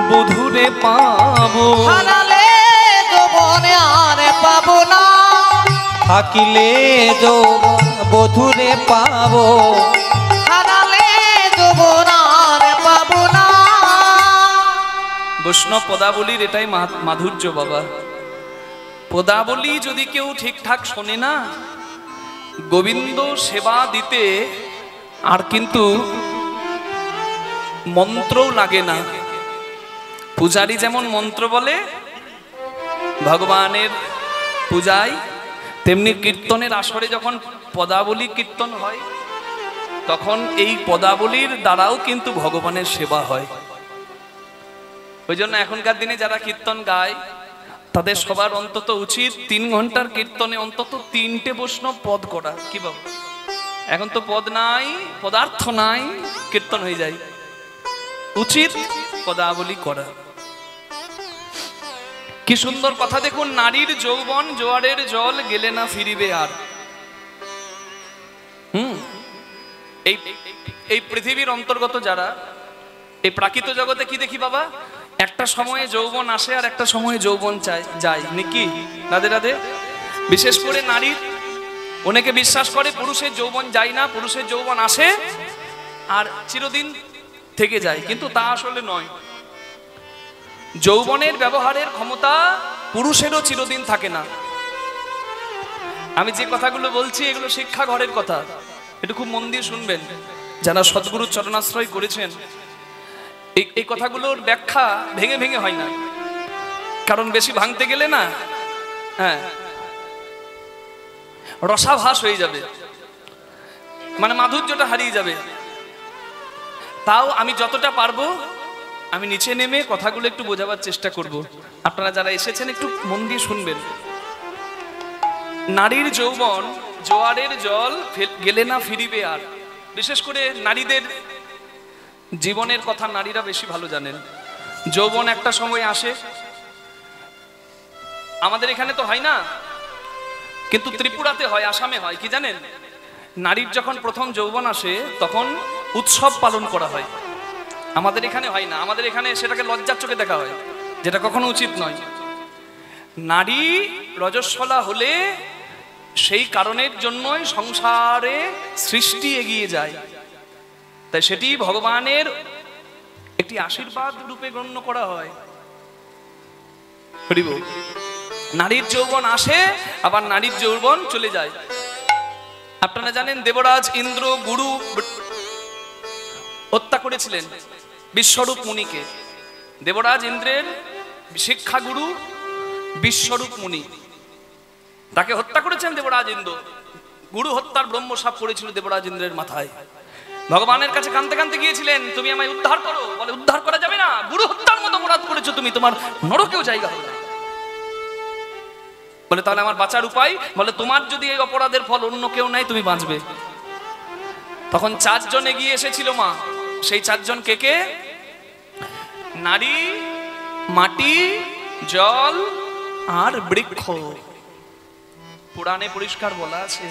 বধূরে পাবো, হারালে যৌবনে আর পাবো না, থাকিলে যৌবন বধূরে পাবো, হারালে যৌবন আর পাবো না। বৈষ্ণব পদাবলীর এটাই মাধুর্য বাবা। পদাবলী যদি কেউ ঠিকঠাক শোনে না, গোবিন্দ সেবা দিতে আর কিন্তু মন্ত্রও লাগে না। পূজারী যেমন মন্ত্র বলে, ভগবানের পূজায়, তেমনি কীর্তনের আসরে যখন পদাবলী কীর্তন হয় তখন এই পদাবলীর দ্বারাও কিন্তু ভগবানের সেবা হয়। ওই জন্য এখনকার দিনে যারা কীর্তন গায় তাদের সবার অন্তত উচিত 3 ঘন্টার কীর্তনে অন্তত 3টে বৈষ্ণব পদ করা। কি বাবু, এখন তো পদ নাই, পদার্থ নাই, কীর্তন হয়ে যায়, উচিত পদাবলী করা। কি সুন্দর কথা দেখুন, নারীর যৌবন জোয়ারের জল গেলে না ফিরিবে আর। এই পৃথিবীর অন্তর্গত যারা, এই প্রাকৃত জগতে কি দেখি বাবা, একটা সময়ে যৌবন আসে আর একটা সময়ে যৌবন যায় নাকি? রাধে রাধে। বিশেষ করে নারীর, অনেকে বিশ্বাস করে পুরুষের যৌবন যায় না, পুরুষের যৌবন আসে আর চিরদিন থেকে যায়, কিন্তু তা আসলে নয়। যৌবনের ব্যবহারের ক্ষমতা পুরুষেরও চিরদিন থাকে না। আমি যে কথাগুলো বলছি এগুলো শিক্ষা ঘরের কথা, একটু খুব মন দিয়ে শুনবেন। যারা সদ্গুরুর চরণাশ্রয় করেছেন এই কথাগুলোর ব্যাখ্যা ভেঙে ভেঙে হয় না, কারণ বেশি ভাঙতে গেলে না রসাভাস হয়ে যাবে, মানে মাধুর্যটা হারিয়ে যাবে। তাও আমি যতটা পারবো আমি নিচে নেমে কথাগুলো একটু বোঝাবার চেষ্টা করব। আপনারা যারা এসেছেন একটু মন দিয়ে শুনবেন। নারীর যৌবন জোয়ারের জল গেলে না ফিরিবে আর। বিশেষ করে নারীদের জীবনের কথা নারীরা বেশি ভালো জানেন। যৌবন একটা সময় আসে, আমাদের এখানে তো হয় না, কিন্তু ত্রিপুরাতে হয়, আসামে হয়। কি জানেন, নারীর যখন প্রথম যৌবন আসে তখন উৎসব পালন করা হয়। আমাদের এখানে হয় না, আমাদের এখানে সেটাকে লজ্জার চোখে দেখা হয়, যেটা কখনো উচিত নয়। নারী রজস্বলা হলে সেই কারণের জন্যই সংসারে সৃষ্টি এগিয়ে যায়, তাই সেটি ভগবানের একটি আশীর্বাদ রূপে গণ্য করা হয়। নারীর যৌবন আসে আবার নারীর যৌবন চলে যায়। আপনারা জানেন দেবরাজ ইন্দ্র গুরু হত্যা করেছিলেন বিশ্বরূপ মুনিকে। দেবরাজ ইন্দ্রের শিক্ষাগুরু বিশ্বরূপ মুনি, তাকে হত্যা করেছেন দেবরাজ ইন্দ্র। গুরু হত্যার ব্রহ্মশাপ পড়েছিল দেবরাজ ইন্দ্রের মাথায়। ভগবানের কাছে কাঁদতে কাঁদতে গিয়েছিলেন, তুমি আমায় উদ্ধার করো। বলে উদ্ধার করা যাবে না, গুরু হত্যার মতো অপরাধ করেছো তুমি, তোমার নরকেও জায়গা হবে না। বলে তাহলে আমার বাঁচার উপায়? বলে তোমার যদি এই অপরাধের ফল অন্য কেউ নেয় তুমি বাঁচবে। তখন 4 জন এগিয়ে এসেছিল মা। সেই 4 জন কে কে? নারী, মাটি, জল আর বৃক্ষ। পুরাণে পরিষ্কার বলা আছে।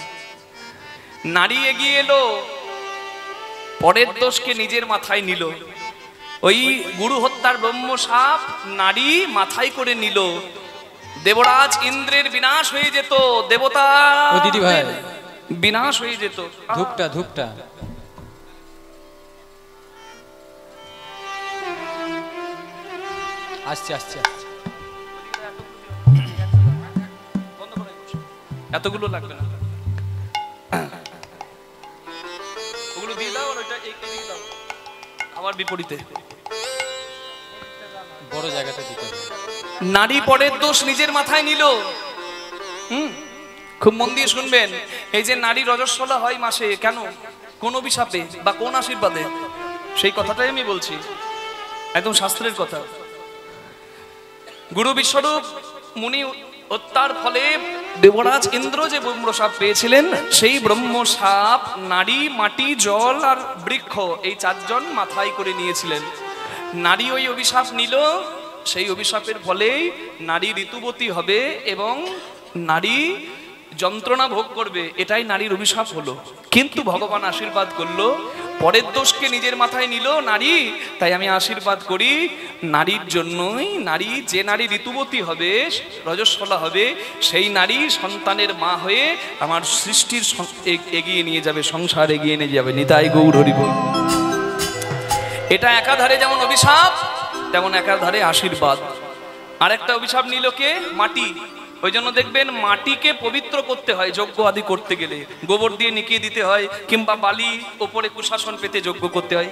নারী এগিয়ে এলো, পরের দোষকে নিজের মাথায় নিল। ওই গুরু হত্যার ব্রহ্মশাপ নারী মাথায় করে নিল। দেবরাজ ইন্দ্রের বিনাশ হয়ে যেত, দেবতা দিদি ভাই বিনাশ হয়ে যেত। ধূপটা ধূপটা আসছে আসছে আসছে। এতগুলো লাগবে না, ওগুলো দিয়ে দাও, ওটা দিয়ে দাও আমার বিপরীতে। বড় জায়গাটা দিতে হবে। নারী পরের দোষ নিজের মাথায় নিল। খুব মন দিয়ে শুনবেন। এই যে নারী রজস্বলা হয় মাসে, কেন? কোন অভিশাপে বা কোন আশীর্বাদে? সেই কথাটাই আমি বলছি, একদম শাস্ত্রের কথা। গুরু বিশ্বরূপ মুনি হত্যার ফলে দেবরাজ ইন্দ্র যে ব্রহ্মশাপ পেয়েছিলেন, সেই ব্রহ্মশাপ নারী, মাটি, জল আর বৃক্ষ এই 4 জন মাথায় করে নিয়েছিলেন। নারী ওই অভিশাপ নিল, সেই অভিশাপের ফলেই নারী ঋতুবতী হবে এবং নারী যন্ত্রণা ভোগ করবে, এটাই নারীর অভিশাপ হলো। কিন্তু ভগবান আশীর্বাদ করলো, পরের দোষকে নিজের মাথায় নিল নারী। তাই আমি আশীর্বাদ করি নারীর জন্যই, নারী যে নারী ঋতুবতী হবে, রজস্বলা হবে, সেই নারী সন্তানের মা হয়ে আমার সৃষ্টির এগিয়ে নিয়ে যাবে, সংসার এগিয়ে নিয়ে যাবে। নিতাই গৌর হরি বল। এটা একাধারে যেমন অভিশাপ তেমন একাধারে আশীর্বাদ। আরেকটা অভিশাপ নিল কে? মাটি। ওই জন্য দেখবেন মাটিকে পবিত্র করতে হয় যজ্ঞ আদি করতে গেলে, গোবর দিয়ে নিকিয়ে দিতে হয়, কিংবা বালি ওপরে কুশাসন পেতে যজ্ঞ করতে হয়,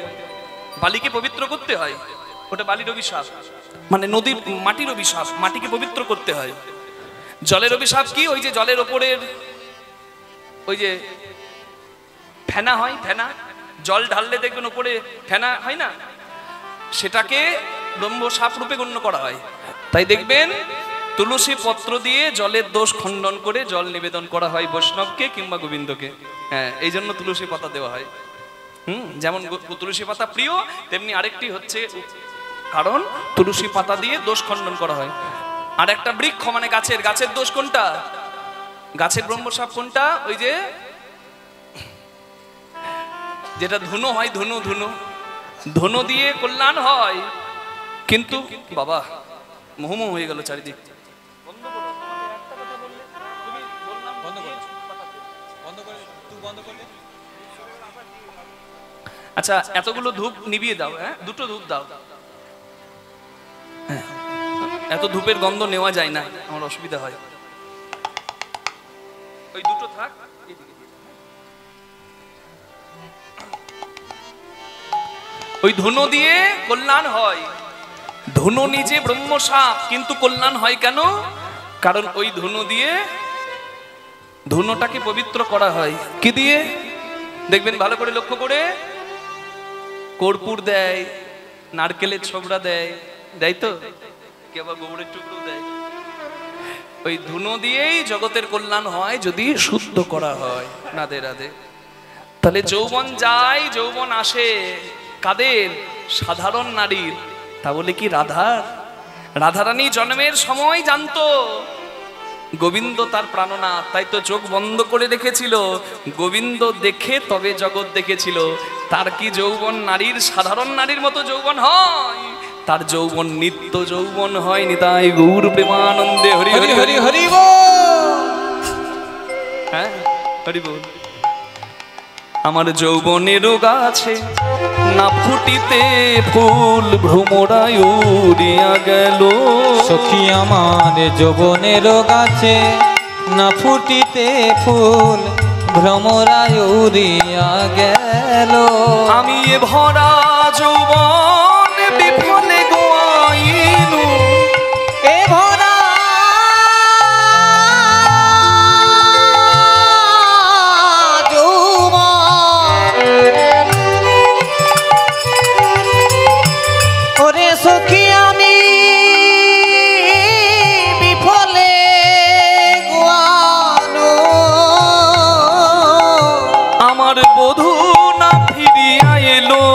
বালিকে পবিত্র করতে হয়, ওটা বালির অভিশাপ। মানে নদীর মাটির অভিশাপ, মাটিকে পবিত্র করতে হয়। জলের অভিশাপ কি? ওই যে জলের ওপরের ওই যে ফেনা হয়, ফেনা, জল ঢাললে দেখবেন ওপরে ফেনা হয় না, সেটাকে ব্রহ্ম সাপ রূপে গণ্য করা হয়। তাই দেখবেন তুলসী পত্র দিয়ে জলের দোষ খণ্ডন করে জল নিবেদন করা হয় বৈষ্ণবকে কিংবা গোবিন্দকে। হ্যাঁ, এই জন্য তুলসী পাতা দেওয়া হয়। যেমন তুলসী পাতা প্রিয়, তেমনি আরেকটি হচ্ছে কারণ তুলসী পাতা দিয়ে দোষ খণ্ডন করা হয়। আর একটা বৃক্ষ মানে গাছের দোষ কোনটা? গাছের ব্রহ্মসাপ কোনটা? ওই যে যেটা ধুনো হয়, ধুনো দিয়ে কল্যাণ হয়। কিন্তু বাবা মোহমোহ হয়ে গেল চারিদিক। আচ্ছা, এতগুলো ধূপ নিভিয়ে দাও। হ্যাঁ, দুটো ধূপ দাও। হ্যাঁ, এত ধূপের গন্ধ নেওয়া যায় না, আমার অসুবিধা হয়। ওই দুটো থাক। ওই ধুনো দিয়ে কল্যাণ হয়। ধুনো নিজে ব্রহ্মসাপ, কিন্তু কল্যাণ হয় কেন? কারণ ওই ধুনো দিয়ে ধুনোটাকে পবিত্র করা হয়। কি দিয়ে? দেখবেন ভালো করে লক্ষ্য করে, কর্পূর দেয়, নারকেলের ছোবড়া দেয়, দেয় তো, কে আবার গোবরের টুকরো দেয়। ওই ধুনো দিয়েই জগতের কল্যাণ হয় যদি শুদ্ধ করা হয়। রাধে রাধে। তাহলে যৌবন যায়, যৌবন আসে কাদের? সাধারণ নারীর। তা বলে কি রাধার? রাধারানী জন্মের সময় জানতো গোবিন্দ তার প্রাণনাথ, তাই তো চোখ বন্ধ করে রেখেছিল। গোবিন্দ দেখে তবে জগৎ দেখেছিল। তার কি যৌবন নারীর সাধারণ নারীর মতো যৌবন হয়? তার যৌবন নিত্য যৌবন হয়। নিতাই গৌর প্রেমানন্দে হরি হরি হরি হরি বল। হ্যাঁ, হরি বল। আমার যৌবনের গাছে না ফুটিতে ফুল, ভ্রমরায় উড়িয়া গেল। সখী আমার যৌবনের গাছে না ফুটিতে ফুল, ভ্রমরায় উড়িয়া গেল। আমি এ ভরা যৌবন বিফলে গোয়াইনু। এ ভরা সখী আমি বিফলে গোয়ানো। আমার বধূ না ফিরিয়া এলো,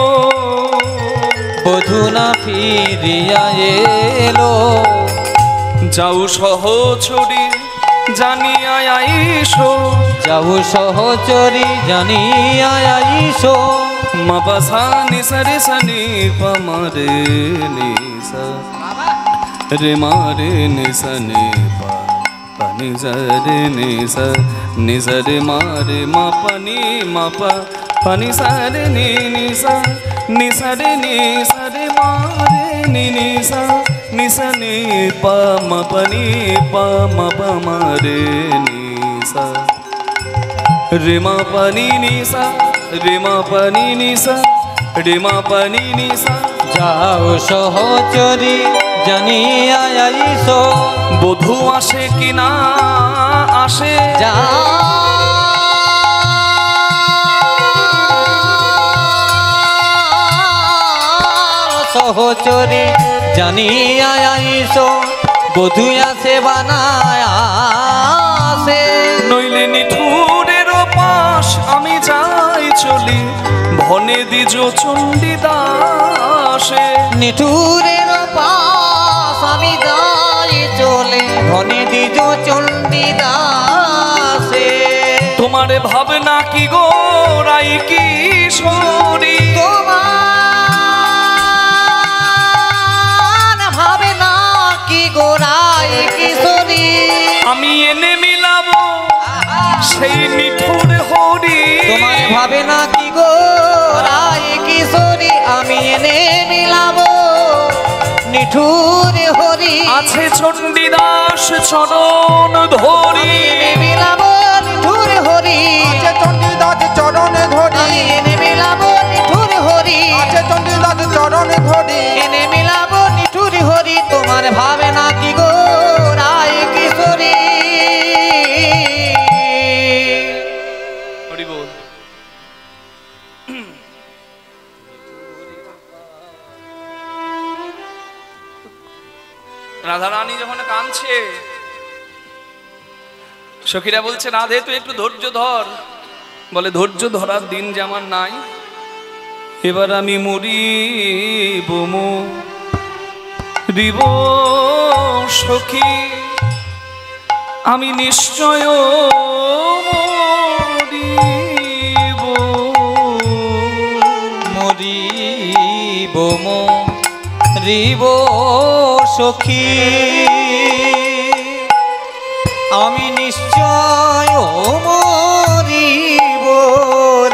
বধূ না ফিরিয়া এলো। যাও সহচরী জানিয়া আইসো, যাও সহচরী জানিয়া আইসো। মা সা নি সা রে সা নি পা মা রে নি সা রে মা রে নি সা নি পা পা নি সা রে নি সা রে মা রে মা পা নি মা পা পা নি সা রে নি সা রে নি সা রে মা রে নি সা নি পা মা পা নি পা মা পা মা রে নি সা রে মা পা নি সা রে মা পা নি সা রে মা পা নি সা। যাও সহচরী জানিয়া আইসো। বধূ আসে কি না আসে? যাও সহচরী জানিয়া আইসো। বধূ আসে বানায় আসে। নইলে নিঠুরের পাশ আমি যাই চলি, ভনে দ্বিজ চণ্ডীদাসে। নিঠুরের পাশ আমি যাই চলে, ধনে দ্বিজ চণ্ডীদাসে। তোমার ভাবনা কি গো রাই কিশোরী? তোমার ভাবে না কি গোরাই কিশোরী? আমি এনে মিলাবো সেই নিঠুর হরি। তোমার ভাবে না কি গোরাই কিশোরী? আমি এনে মিলাবো নিঠুর হরি। আছে চণ্ডীদাস চরণ ধরি, এনে মিলাবো নিঠুর হরি। আছে চণ্ডীদাস চরণে ধরি, এনে মিলাবো নিঠুর হরি। আছে চণ্ডীদাস চরণে ধরি। এনে মিলাবো নিঠুর হরি। সখীরা বলছে রাধে তুই একটু ধৈর্য ধর। বলে ধৈর্য ধরার দিন যে আমার নাই, এবার আমি মরিব মরিব সখী, আমি নিশ্চয় মরিব মরিব মরিব সখী, আমি নিশ্চয় মরিব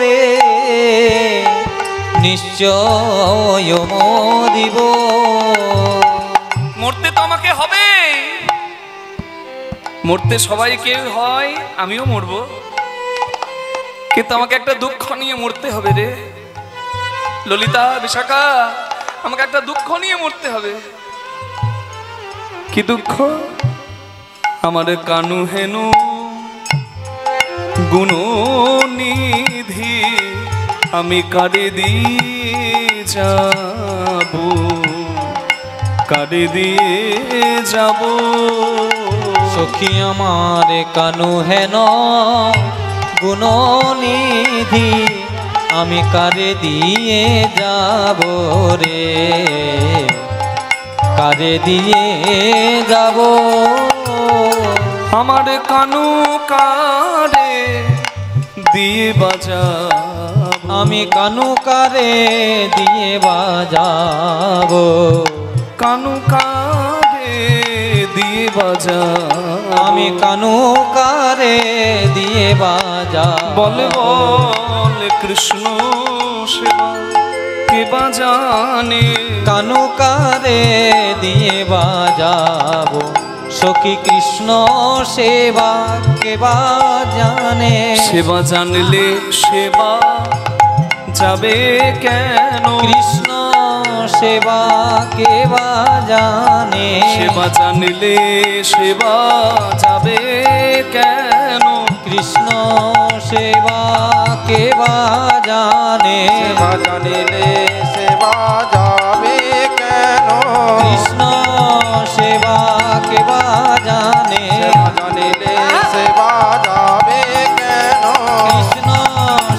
রে, নিশ্চয় মরিব। মরতে তো আমাকে হবে, মরতে সবাই কেউ হয়, আমিও মরব, কিন্তু আমাকে একটা দুঃখ নিয়ে মরতে হবে রে ললিতা, বিশাখা, আমাকে একটা দুঃখ নিয়ে মরতে হবে। কি দুঃখ? আমার কানু হেনু গুণনিধি আমি কারে দিয়ে যাব, কারে দিয়ে যাব। সখী আমার কানু হেন গুণনিধি আমি কারে দিয়ে যাব রে, কারে দিয়ে যাব। আমার কানু কারে দিয়ে বাজাব, আমি কানু কারে দিয়ে বাজাব, কানু কারে দিয়ে বাজাব, আমি কানু কারে দিয়ে বাজাব। বলে বলে কৃষ্ণ সেবা কে বাজানে, কানু কারে দিয়ে বাজাব সখী কৃষ্ণ সেবা কে বাজানে। সেবা জানলে সেবা যাবে কেন, কৃষ্ণ সেবা কে বাজানে। সেবা জানলে সেবা যাবে কেন, কৃষ্ণ সেবা কে বাজানে। সেবা জানিলে সেবা যাবে কেন, কৃষ্ণ সেবা কে বাজানে। সেবা জানিলে সেবা যাবে কেন, কৃষ্ণ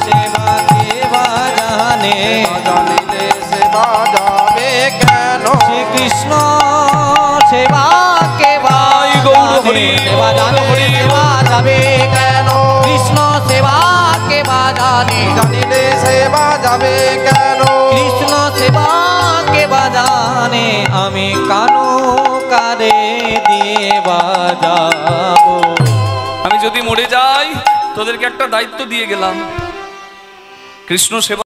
সেবা কে বাজানে। সেবা জানিলে সেবা যাবে কেন, শ্রীকৃষ্ণ সেবা কে আই গৌর হরি, সেবা জানে হরি সেবা যাবে কেন কৃষ্ণ সেবা কে বাজানে। জানিলে সেবা যাবে কেন, কৃষ্ণ সেবা কে বাজানে আমি কানু কারে দিয়ে বাজাবো। আমি যদি মরে যাই তোদেরকে একটা দায়িত্ব দিয়ে গেলাম, কৃষ্ণ সেবা